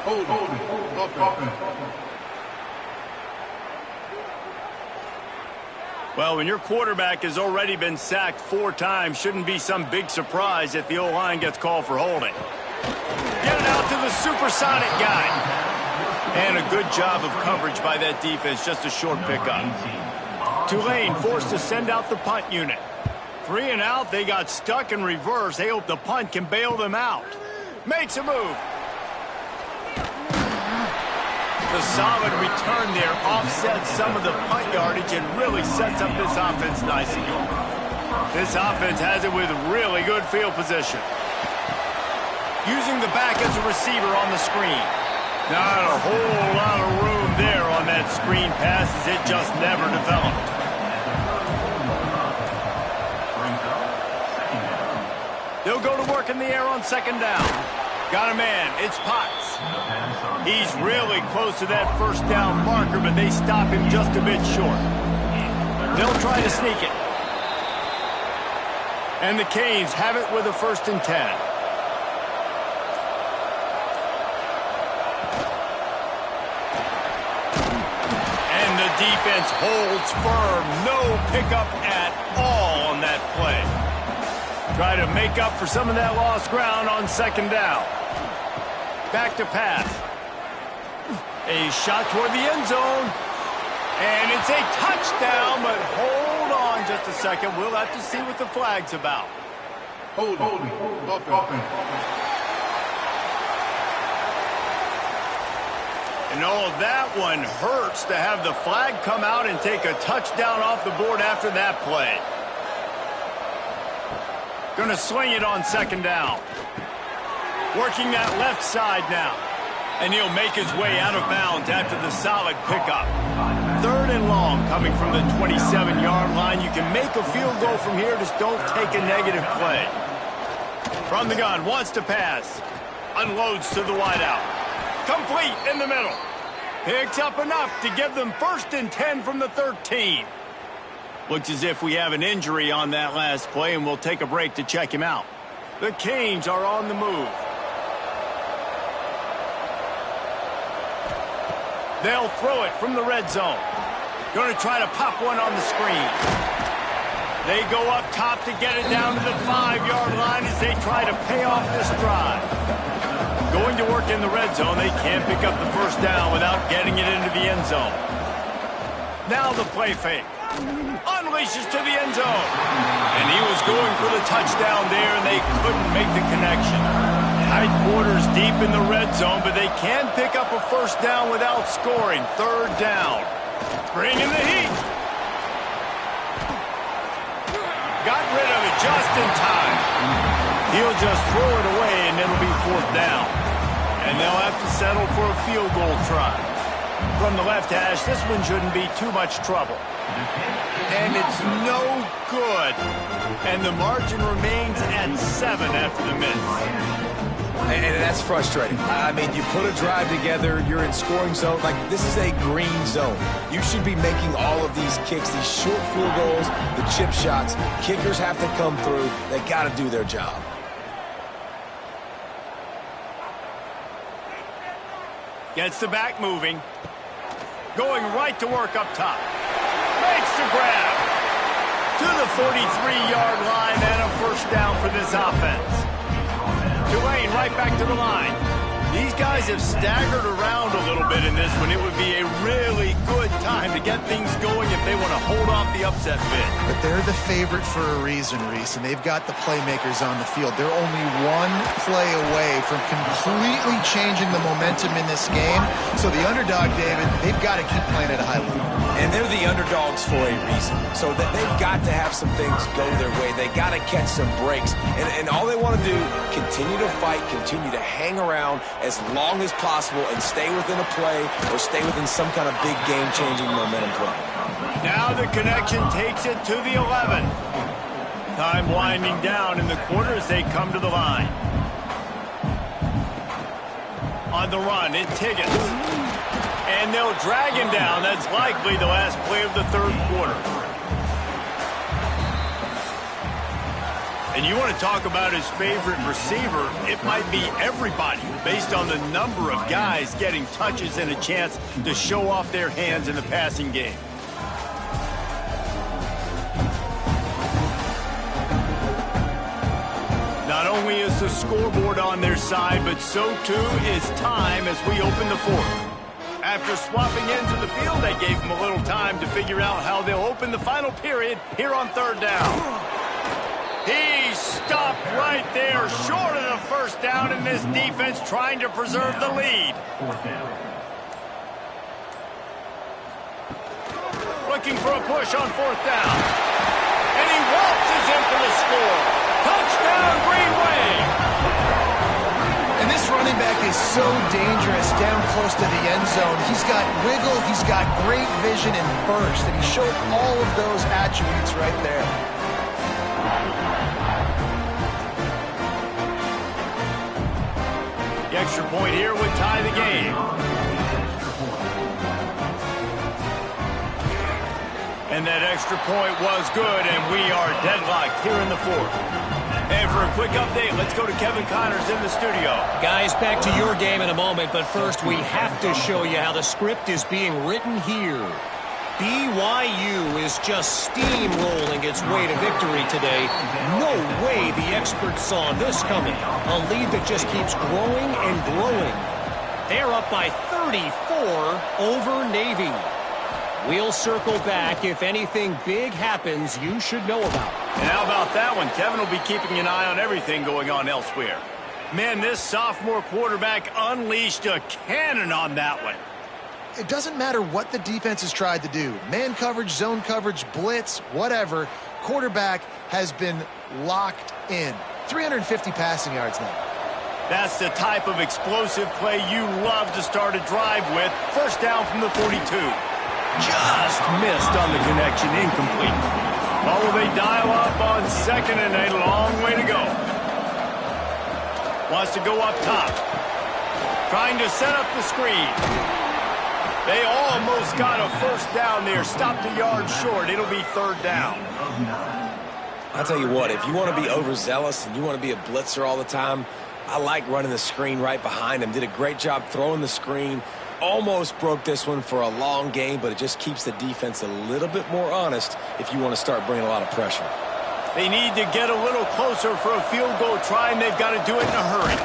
Holding. Offense. Well, when your quarterback has already been sacked 4 times, shouldn't be some big surprise if the O-line gets called for holding. Get it out to the supersonic guy. And a good job of coverage by that defense, just a short pickup. Tulane forced to send out the punt unit. 3 and out, they got stuck in reverse. They hope the punt can bail them out. Makes a move. The solid return there offsets some of the punt yardage and really sets up this offense nicely. This offense has it with really good field position. Using the back as a receiver on the screen. Not a whole lot of room there on that screen pass as it just never developed. They'll go to work in the air on second down. Got a man. It's Potts. He's really close to that first down marker, but they stop him just a bit short. They'll try to sneak it. And the Canes have it with a 1st and 10. And the defense holds firm. No pickup at all on that play. Try to make up for some of that lost ground on second down. Back to pass. A shot toward the end zone. And it's a touchdown, but hold on just a second. We'll have to see what the flag's about. Holding. Offense. No, that one hurts to have the flag come out and take a touchdown off the board after that play. Going to swing it on second down. Working that left side now. And he'll make his way out of bounds after the solid pickup. 3rd and long coming from the 27-yard line. You can make a field goal from here. Just don't take a negative play. From the gun, wants to pass. Unloads to the wideout. Complete in the middle. Picks up enough to give them 1st and 10 from the 13. Looks as if we have an injury on that last play, and we'll take a break to check him out. The Canes are on the move. They'll throw it from the red zone. Going to try to pop one on the screen. They go up top to get it down to the 5-yard line as they try to pay off this drive. Going to work in the red zone. They can't pick up the 1st down without getting it into the end zone. Now the play fake. Unleashes to the end zone. And he was going for the touchdown there, and they couldn't make the connection. Tight quarters deep in the red zone, but they can pick up a 1st down without scoring. 3rd down. Bringing the heat. Got rid of it just in time. He'll just throw it away, and it'll be 4th down. And they'll have to settle for a field goal try. From the left hash, this one shouldn't be too much trouble. And it's no good. And the margin remains at 7 after the miss. And that's frustrating. I mean, you put a drive together, you're in scoring zone. Like, this is a green zone. You should be making all of these kicks, these short field goals, the chip shots. Kickers have to come through. They got to do their job. Gets the back moving. Going right to work up top. Makes the grab. To the 43-yard line and a 1st down for this offense. Tulane right back to the line. These guys have staggered around a little bit in this one. It would be a really good time to get things going if they want to hold off the upset bid. But they're the favorite for a reason, Reese, and they've got the playmakers on the field. They're only one play away from completely changing the momentum in this game. So the underdog, David, they've got to keep playing at a high level. And they're the underdogs for a reason. So that they've got to have some things go their way. They got to catch some breaks. And all they want to do, continue to fight, continue to hang around as long as possible and stay within a play or stay within some kind of big game-changing momentum play. Now the connection takes it to the 11. Time winding down in the quarter as they come to the line. On the run, it's Higgins. And they'll drag him down. That's likely the last play of the 3rd quarter. And you want to talk about his favorite receiver, it might be everybody based on the number of guys getting touches and a chance to show off their hands in the passing game. Not only is the scoreboard on their side, but so too is time as we open the 4th. After swapping ends of the field, they gave him a little time to figure out how they'll open the final period here on 3rd down. He stopped right there, short of the 1st down, and this defense trying to preserve the lead. Looking for a push on 4th down. And he waltzes in for the score. Touchdown, Green Wave! And this running back is so dangerous down close to the end zone. He's got wiggle, he's got great vision and burst, and he showed all of those attributes right there. The extra point here would tie the game. And that extra point was good, and we are deadlocked here in the 4th. And for a quick update, let's go to Kevin Connors in the studio. Guys, back to your game in a moment, but first we have to show you how the script is being written here. BYU is just steamrolling its way to victory today. No way the experts saw this coming. A lead that just keeps growing and growing. They're up by 34 over Navy. We'll circle back if anything big happens you should know about. And how about that one? Kevin will be keeping an eye on everything going on elsewhere. Man, this sophomore quarterback unleashed a cannon on that one. it doesn't matter what the defense has tried to do. Man coverage, zone coverage, blitz, whatever. Quarterback has been locked in. 350 passing yards now. That's the type of explosive play you love to start a drive with. First down from the 42. Just missed on the connection, incomplete. Oh, they dial up on second and a long way to go. Wants to go up top. Trying to set up the screen. They almost got a first down there. Stopped a yard short. It'll be third down. I'll tell you what, if you want to be overzealous and you want to be a blitzer all the time, I like running the screen right behind him. Did a great job throwing the screen. Almost broke this one for a long game, but it just keeps the defense a little bit more honest if you want to start bringing a lot of pressure. They need to get a little closer for a field goal try, and they've got to do it in a hurry.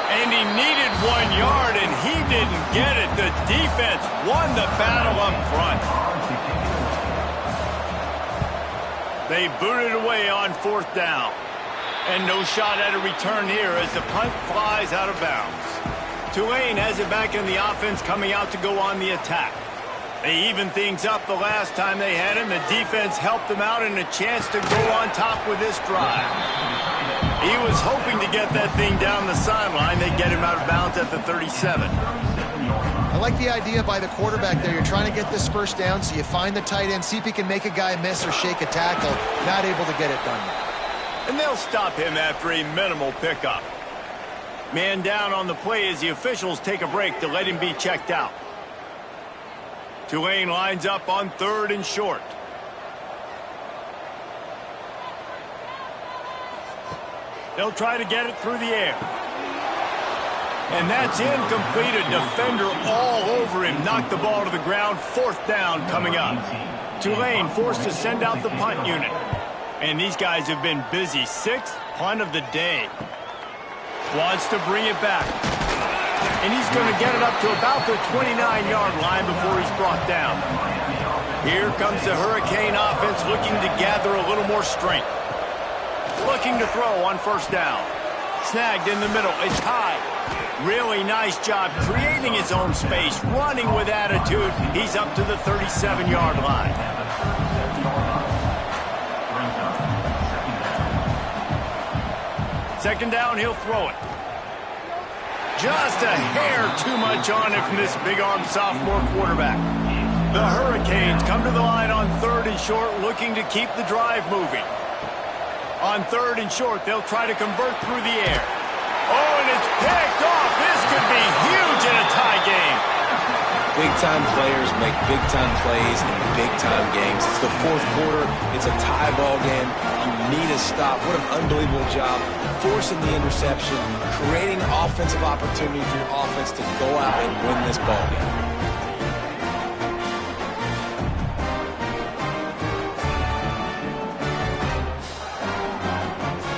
And he needed 1 yard, and he didn't get it. The defense won the battle up front. They booted away on fourth down. And no shot at a return here as the punt flies out of bounds. Tulane has it back in the offense, coming out to go on the attack. They evened things up the last time they had him. The defense helped them out and a chance to go on top with this drive. He was hoping to get that thing down the sideline. They get him out of bounds at the 37. I like the idea by the quarterback there. You're trying to get this first down, so you find the tight end, see if he can make a guy miss or shake a tackle. Not able to get it done. And they'll stop him after a minimal pickup. Man down on the play as the officials take a break to let him be checked out. Tulane lines up on third and short. They'll try to get it through the air. And that's incomplete. A defender all over him. Knocked the ball to the ground. Fourth down coming up. Tulane forced to send out the punt unit. And these guys have been busy. Sixth punt of the day. Wants to bring it back. And he's going to get it up to about the 29-yard line before he's brought down. Here comes the Hurricane offense looking to gather a little more strength. Looking to throw on first down. Snagged in the middle. It's high. Really nice job creating his own space, running with attitude. He's up to the 37-yard line. Second down, he'll throw it. Just a hair too much on it from this big-armed sophomore quarterback. The Hurricanes come to the line on third and short, looking to keep the drive moving. On third and short, they'll try to convert through the air. Oh, and it's picked off. This could be huge in a tie game. Big-time players make big-time plays in big-time games. It's the fourth quarter. It's a tie ball game. You need a stop. What an unbelievable job. Forcing the interception, creating offensive opportunity for your offense to go out and win this ball game.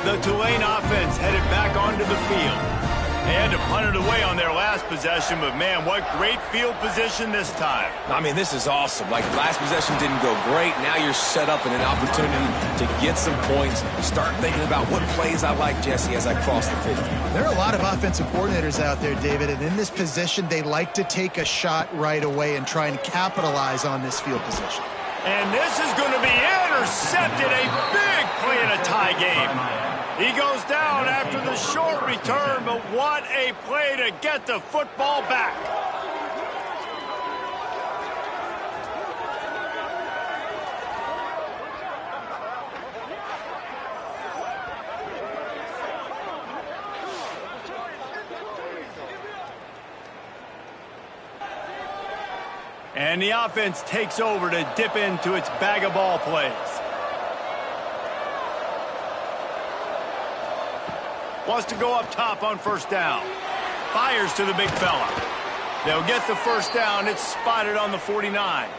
The Tulane offense headed back onto the field. They had to punt it away on their last possession, but man, what great field position this time. I mean, this is awesome. Like, last possession didn't go great. Now you're set up in an opportunity to get some points. Start thinking about what plays I like, Jesse, as I cross the 50. There are a lot of offensive coordinators out there, David, and in this position, they like to take a shot right away and try and capitalize on this field position. And this is going to be intercepted. A big play in a tie game. He goes down after the short return, but what a play to get the football back. And the offense takes over to dip into its bag of ball plays. Wants to go up top on first down. Fires to the big fella. They'll get the first down. It's spotted on the 49.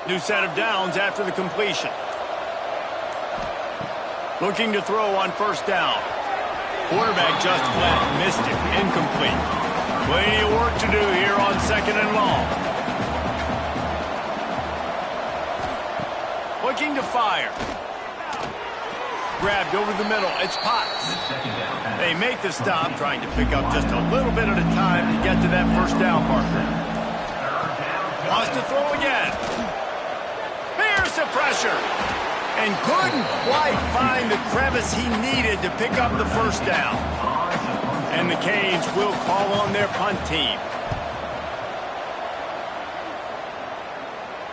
New set of downs after the completion. Looking to throw on first down. Quarterback just fled. Missed it. Incomplete. Plenty of work to do here on second and long. Looking to fire. Grabbed over the middle. It's Potts. They make the stop, trying to pick up just a little bit at a time to get to that first down marker. Wants to throw again. Here's the pressure. And couldn't quite find the crevice he needed to pick up the first down. And the Canes will call on their punt team.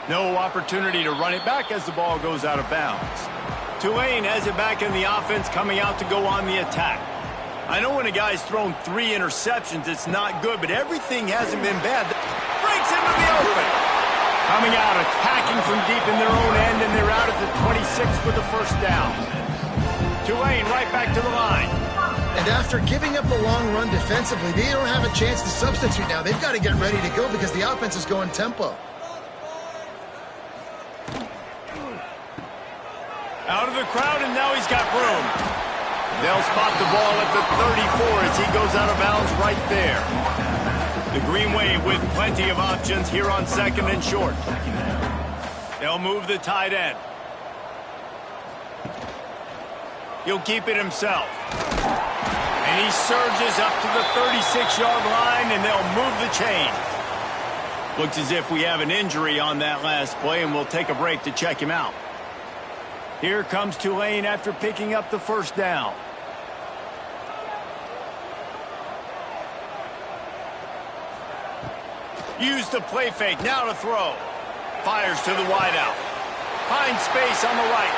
No opportunity to run it back as the ball goes out of bounds. Tulane has it back in the offense, coming out to go on the attack. I know when a guy's thrown 3 interceptions, it's not good, but everything hasn't been bad. Breaks into the open. Coming out, attacking from deep in their own end, and they're out at the 26 for the first down. Tulane right back to the line. And after giving up the long run defensively, they don't have a chance to substitute now. They've got to get ready to go because the offense is going tempo. Out of the crowd, and now he's got room. They'll spot the ball at the 34 as he goes out of bounds right there. The Green Wave with plenty of options here on 2nd and short. They'll move the tight end. He'll keep it himself. And he surges up to the 36-yard line, and they'll move the chain. Looks as if we have an injury on that last play, and we'll take a break to check him out. Here comes Tulane after picking up the first down. Use the play fake, now to throw. Fires to the wideout. Finds space on the right.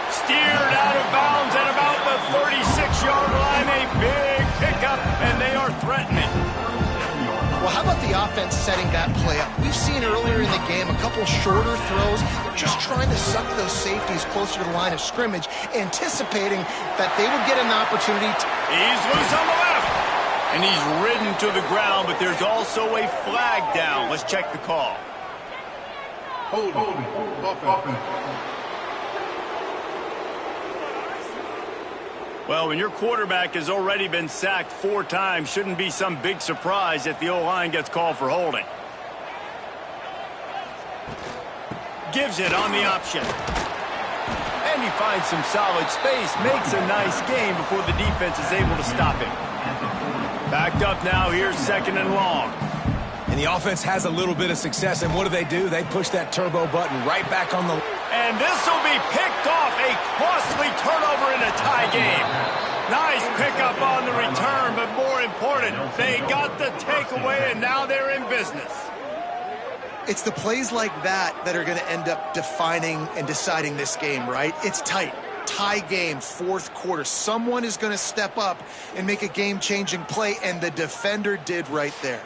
Steered out of bounds at about the 36-yard line. A big pickup, and they are threatening. Well, how about the offense setting that play up? We've seen earlier in the game a couple shorter throws. They're just trying to suck those safeties closer to the line of scrimmage, anticipating that they would get an opportunity to... He's loose on the left. And he's ridden to the ground, but there's also a flag down. Let's check the call. Hold offense. Well, when your quarterback has already been sacked 4 times, shouldn't be some big surprise if the O-line gets called for holding. Gives it on the option. And he finds some solid space, makes a nice gain before the defense is able to stop him. Backed up now, here's 2nd and long. And the offense has a little bit of success, and what do? They push that turbo button right back on the... And this will be picked off, a costly turnover in a tie game. Nice pickup on the return, but more important, they got the takeaway, and now they're in business. It's the plays like that that are going to end up defining and deciding this game, right? It's tight. Tie game, 4th quarter. Someone is going to step up and make a game-changing play, and the defender did right there.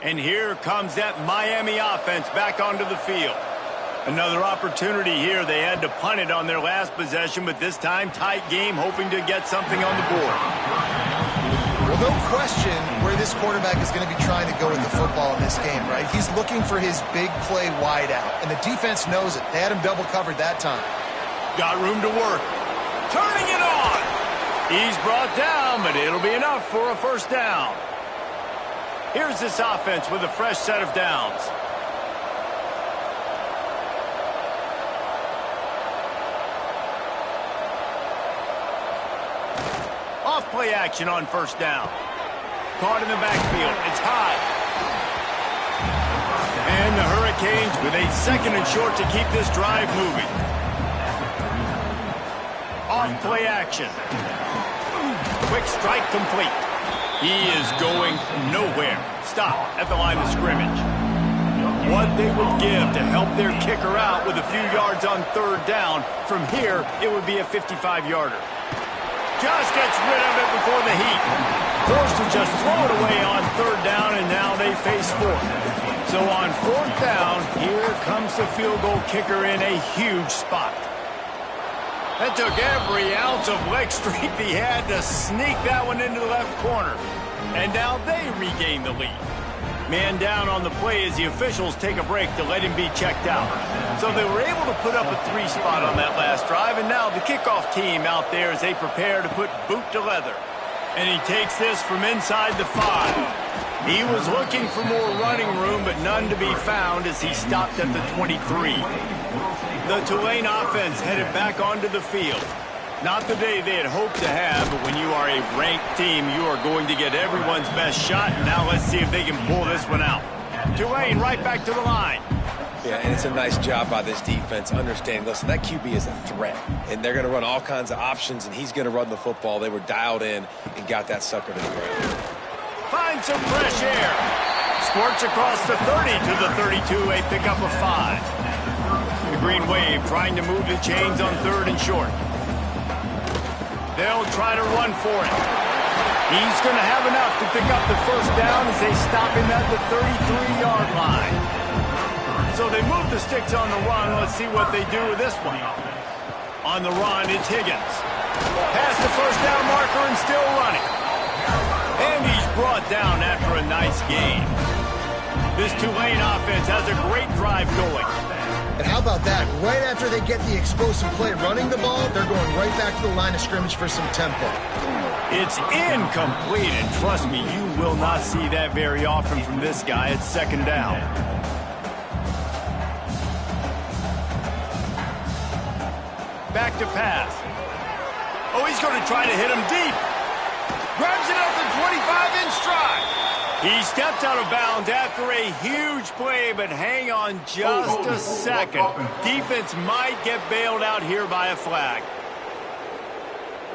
And here comes that Miami offense back onto the field. Another opportunity here. They had to punt it on their last possession, but this time tight game, hoping to get something on the board. Well, no question where this quarterback is going to be trying to go with the football in this game, right? He's looking for his big play wide out, and the defense knows it. They had him double covered that time. Got room to work. Turning it on. He's brought down, but it'll be enough for a first down. Here's this offense with a fresh set of downs. Off play action on first down. Caught in the backfield. It's high. And the Hurricanes with a 2nd and short to keep this drive moving. Off play action. Quick strike complete. He is going nowhere. Stop at the line of scrimmage. What they would give to help their kicker out with a few yards on 3rd down. From here, it would be a 55-yarder. Just gets rid of it before the heat. Forced to just throw it away on 3rd down, and now they face 4th. So on 4th down, here comes the field goal kicker in a huge spot. That took every ounce of leg strength he had to sneak that one into the left corner. And now they regain the lead. Man down on the play as the officials take a break to let him be checked out. So they were able to put up a 3 spot on that last drive, and now the kickoff team out there as they prepare to put boot to leather. And he takes this from inside the 5. He was looking for more running room, but none to be found as he stopped at the 23. The Tulane offense headed back onto the field. Not the day they had hoped to have, but when you are a ranked team, you are going to get everyone's best shot. And now let's see if they can pull this one out. Tulane right back to the line. Yeah, and it's a nice job by this defense understanding, listen, that QB is a threat, and they're going to run all kinds of options, and he's going to run the football. They were dialed in and got that sucker to the ground. Find some fresh air. Squirts across the 30 to the 32, a pickup of 5. The Green Wave trying to move the chains on 3rd and short. They'll try to run for it. He's going to have enough to pick up the first down as they stop him at the 33-yard line. So they move the sticks on the run. Let's see what they do with this one. On the run, it's Higgins. Past the first down marker and still running. And he's brought down after a nice gain. This Tulane offense has a great drive going. And how about that? Right after they get the explosive play running the ball, they're going right back to the line of scrimmage for some tempo. It's incomplete, and trust me, you will not see that very often from this guy. It's 2nd down. Back to pass. Oh, he's going to try to hit him deep. Grabs it up the 25 in stride. He stepped out of bounds after a huge play, but hang on just a second. Defense might get bailed out here by a flag.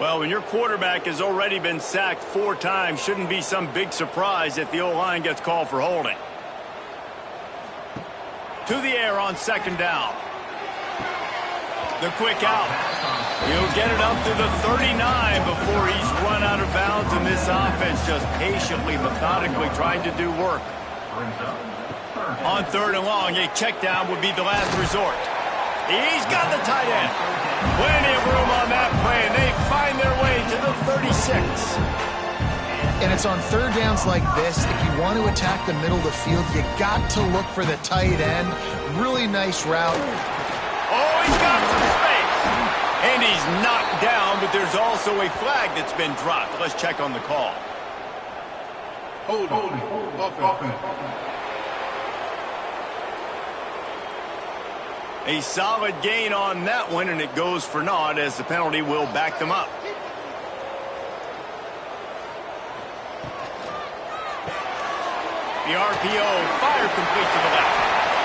Well, when your quarterback has already been sacked 4 times, shouldn't be some big surprise if the O-line gets called for holding. To the air on 2nd down. The quick out. He'll get it up to the 39 before he's run out of bounds, and this offense just patiently, methodically trying to do work. On 3rd and long, a check down would be the last resort. He's got the tight end. Plenty of room on that play, and they find their way to the 36. And it's on 3rd downs like this, if you want to attack the middle of the field, you got to look for the tight end. Really nice route. Oh, he's got some space. And he's knocked down, but there's also a flag that's been dropped. Let's check on the call. Hold offense. A solid gain on that one, and it goes for naught as the penalty will back them up. The RPO fire complete to the left.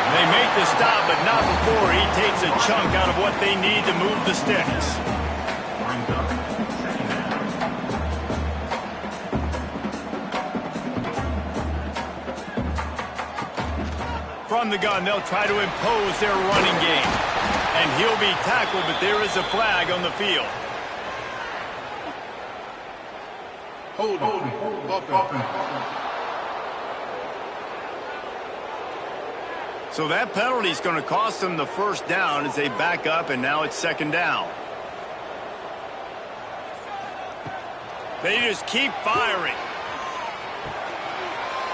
They make the stop, but not before he takes a chunk out of what they need to move the sticks. From the gun, they'll try to impose their running game. And he'll be tackled, but there is a flag on the field. Hold offense. So that penalty is going to cost them the first down as they back up, and now it's 2nd down. They just keep firing.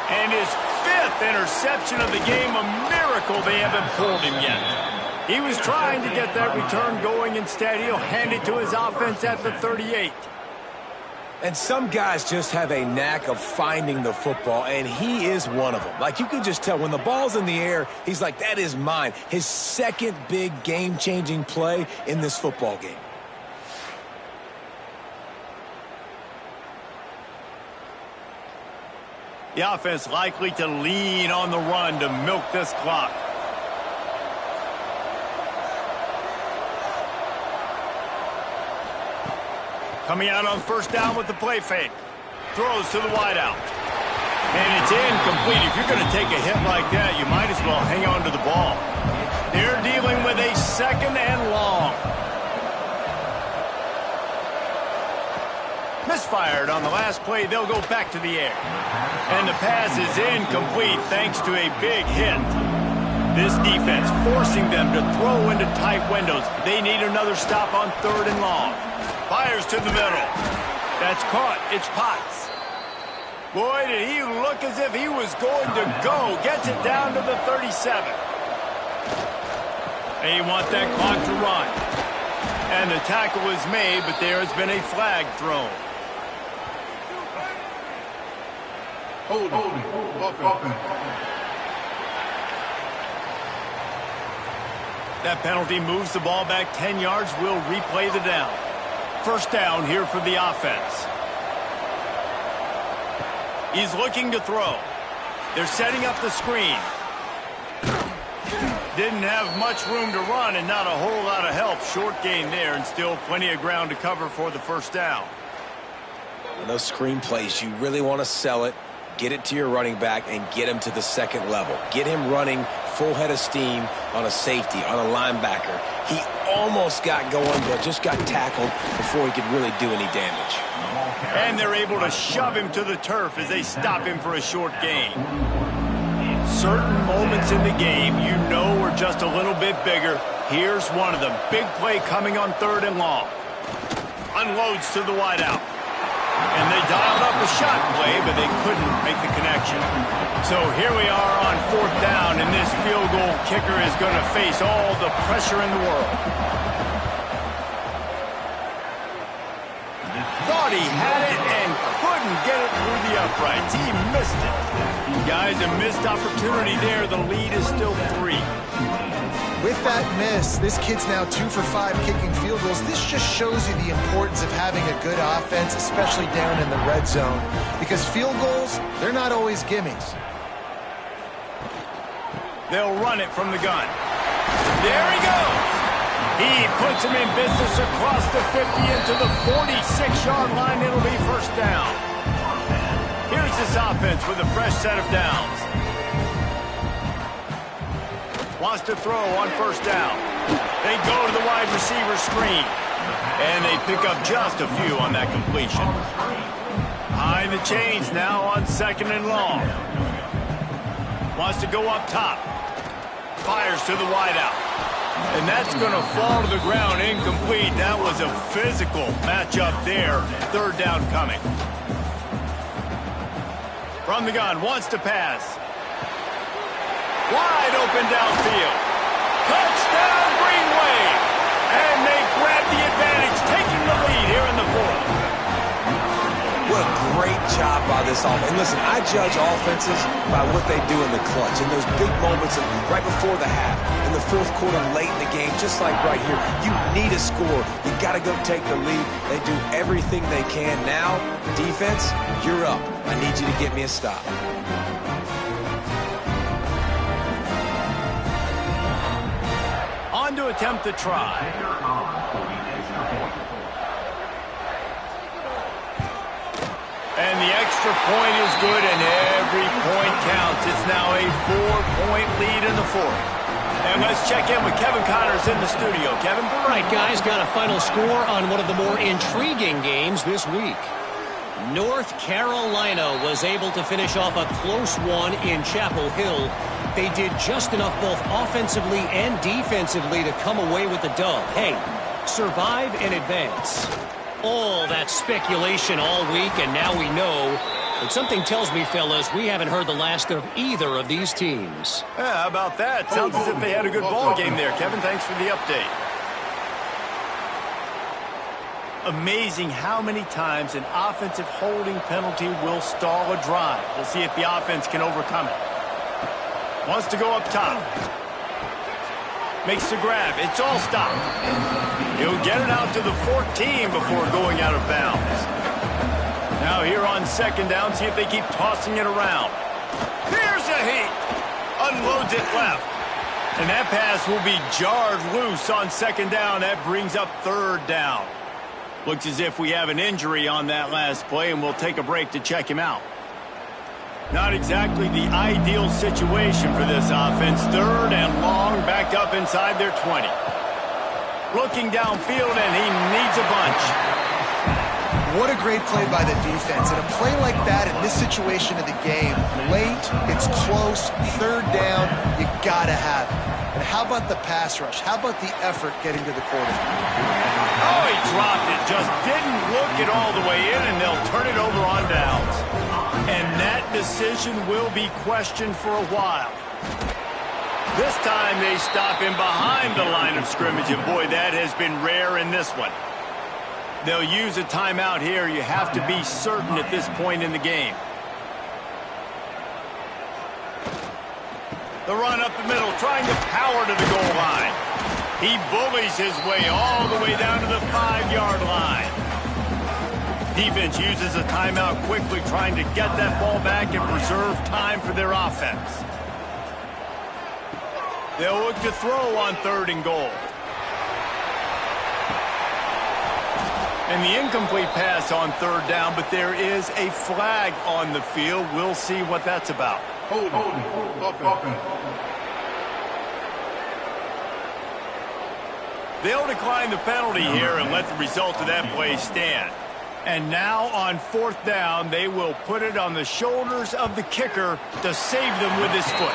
And his 5th interception of the game, a miracle they haven't pulled him yet. He was trying to get that return going. Instead, he'll hand it to his offense at the 38. And some guys just have a knack of finding the football, and he is one of them. Like, you can just tell when the ball's in the air, he's like, that is mine. His 2nd big game-changing play in this football game. The offense likely to lean on the run to milk this clock. Coming out on 1st down with the play fake. Throws to the wideout. And it's incomplete. If you're going to take a hit like that, you might as well hang on to the ball. They're dealing with a 2nd and long. Misfired on the last play. They'll go back to the air. And the pass is incomplete thanks to a big hit. This defense forcing them to throw into tight windows. They need another stop on 3rd and long. Fires to the middle. That's caught. It's Potts. Boy, did he look as if he was going to go. Gets it down to the 37. They want that clock to run. And the tackle is made, but there has been a flag thrown. Hold offense. That penalty moves the ball back 10 yards. We'll replay the down. first down here for the offense. He's looking to throw. They're setting up the screen. Didn't have much room to run and not a whole lot of help. Short gain there and still plenty of ground to cover for the first down. In those screen plays, you really want to sell it, get it to your running back, and get him to the second level. Get him running full head of steam on a safety, on a linebacker. He almost got going, but just got tackled before he could really do any damage. And they're able to shove him to the turf as they stop him for a short gain. Certain moments in the game you know are just a little bit bigger. Here's one of them. Big play coming on 3rd and long. Unloads to the wideout. And they dialed up a shot play, but they couldn't make the connection. So here we are on 4th down, and this field goal kicker is going to face all the pressure in the world. Thought he had it and couldn't get it through the uprights. He missed it. Guys, a missed opportunity there. The lead is still 3. With that miss, this kid's now 2 for 5 kicking field goals. This just shows you the importance of having a good offense, especially down in the red zone. Because field goals, they're not always gimmies. They'll run it from the gun. There he goes. He puts him in business across the 50 into the 46-yard line. It'll be first down. Here's this offense with a fresh set of downs. Wants to throw on first down. They go to the wide receiver screen. And they pick up just a few on that completion. Behind the chains now on 2nd and long. Wants to go up top. Fires to the wideout. And that's going to fall to the ground incomplete. That was a physical matchup there. 3rd down coming. From the gun, wants to pass. Wide open downfield. Touchdown, Green Wave. And they grab the advantage, taking the lead here in the 4th. What a great job by this offense. And listen, I judge offenses by what they do in the clutch. In those big moments right before the half, in the 4th quarter, late in the game, just like right here, you need a score. You got to go take the lead. They do everything they can. Now, defense, you're up. I need you to get me a stop. On to attempt the try. And the extra point is good, and every point counts. It's now a 4-point lead in the 4th. And let's check in with Kevin Connors in the studio. Kevin? All right, guys, got a final score on one of the more intriguing games this week. North Carolina was able to finish off a close one in Chapel Hill. They did just enough both offensively and defensively to come away with the dub. Hey, survive and advance. All that speculation all week, and now we know. But something tells me, fellas, we haven't heard the last of either of these teams. Yeah, how about that? Sounds as if they had a good ball game there. Kevin, thanks for the update. Amazing how many times an offensive holding penalty will stall a drive. We'll see if the offense can overcome it. Wants to go up top. Makes the grab. It's all stopped. He'll get it out to the 14 before going out of bounds. Now here on 2nd down, see if they keep tossing it around. Here's a heat. Unloads it left. And that pass will be jarred loose on 2nd down. That brings up 3rd down. Looks as if we have an injury on that last play, and we'll take a break to check him out. Not exactly the ideal situation for this offense. 3rd and long, back up inside their 20. Looking downfield, and he needs a bunch. What a great play by the defense. And a play like that in this situation of the game, late, it's close, 3rd down, you got to have it. And how about the pass rush? How about the effort getting to the quarterback? Oh, he dropped it. Just didn't look it all the way in, and they'll turn it over on downs. And that decision will be questioned for a while. This time they stop him behind the line of scrimmage, and boy, that has been rare in this one. They'll use a timeout here. You have to be certain at this point in the game. The run up the middle, trying to power to the goal line. He bullies his way all the way down to the 5-yard line. Defense uses a timeout quickly, trying to get that ball back and preserve time for their offense. They'll look to throw on 3rd and goal. And the incomplete pass on 3rd down, but there is a flag on the field. We'll see what that's about. Hold. Offense. They'll decline the penalty here and let the result of that play stand. And now on 4th down, they will put it on the shoulders of the kicker to save them with his foot.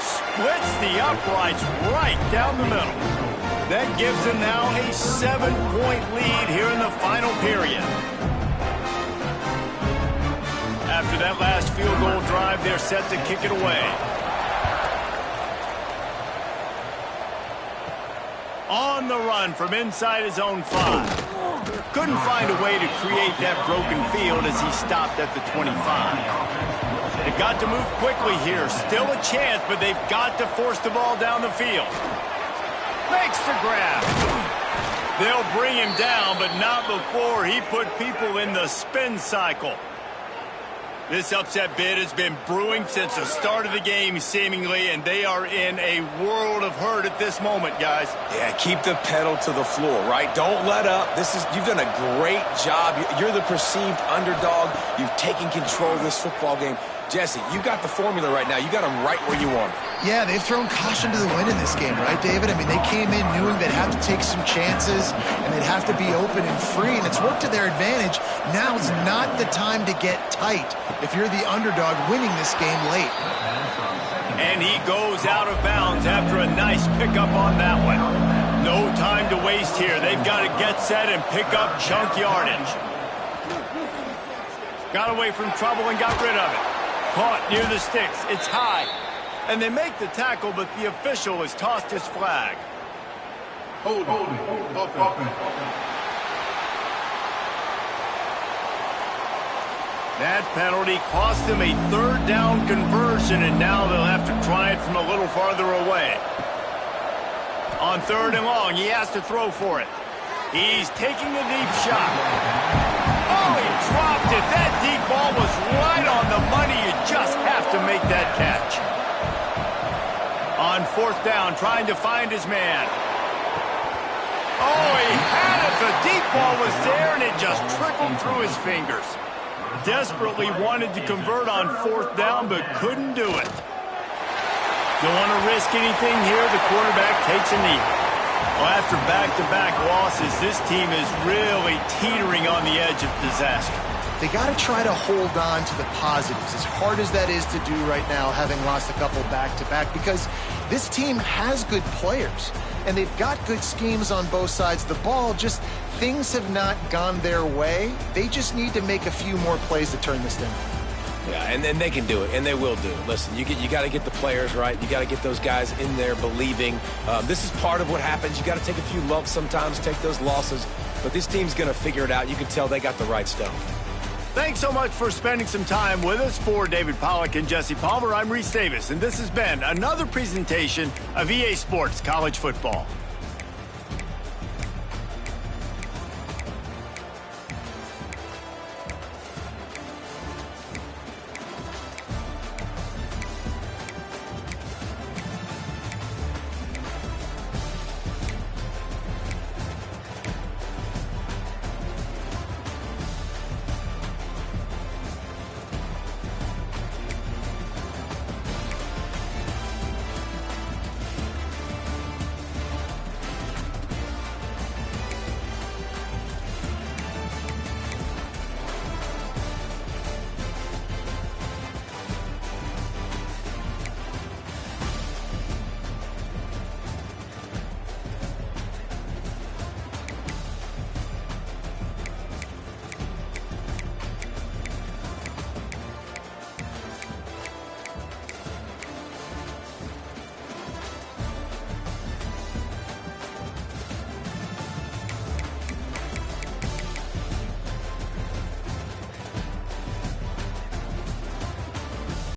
Splits the uprights right down the middle. That gives them now a 7-point lead here in the final period. After that last field goal drive, they're set to kick it away. On the run from inside his own 5. Couldn't find a way to create that broken field as he stopped at the 25. They've got to move quickly here. Still a chance, but they've got to force the ball down the field. Makes the grab. They'll bring him down, but not before he put people in the spin cycle. This upset bid has been brewing since the start of the game, seemingly, and they are in a world of hurt at this moment, guys. Yeah, keep the pedal to the floor, right? Don't let up. You've done a great job. You're the perceived underdog. You've taken control of this football game. Jesse, you got the formula right now. You got them right where you want it. Yeah, they've thrown caution to the wind in this game, right, David? I mean, they came in knowing they'd have to take some chances and they'd have to be open and free, and it's worked to their advantage. Now's not the time to get tight if you're the underdog winning this game late. And he goes out of bounds after a nice pickup on that one. No time to waste here. They've got to get set and pick up chunk yardage. Got away from trouble and got rid of it. Caught near the sticks. It's high. And they make the tackle, but the official has tossed his flag. Hold. Offense. That penalty cost them a 3rd down conversion, and now they'll have to try it from a little farther away. On 3rd and long, he has to throw for it. He's taking a deep shot. Oh, he dropped it. That deep ball was right on the money. You just have to make that catch. On 4th down, trying to find his man. Oh, he had it. The deep ball was there, and it just trickled through his fingers. Desperately wanted to convert on 4th down, but couldn't do it. Don't want to risk anything here. The quarterback takes a knee. Well, after back-to-back losses, this team is really teetering on the edge of disaster. They got to try to hold on to the positives, as hard as that is to do right now, having lost a couple back-to-back, because this team has good players, and they've got good schemes on both sides of the ball. Just things have not gone their way. They just need to make a few more plays to turn this thing. Yeah, and then they can do it, and they will do it. Listen, you got to get the players right. You got to get those guys in there believing. This is part of what happens. You got to take a few lumps sometimes, take those losses. But this team's going to figure it out. You can tell they got the right stuff. Thanks so much for spending some time with us. For David Pollack and Jesse Palmer, I'm Reese Davis, and this has been another presentation of EA Sports College Football.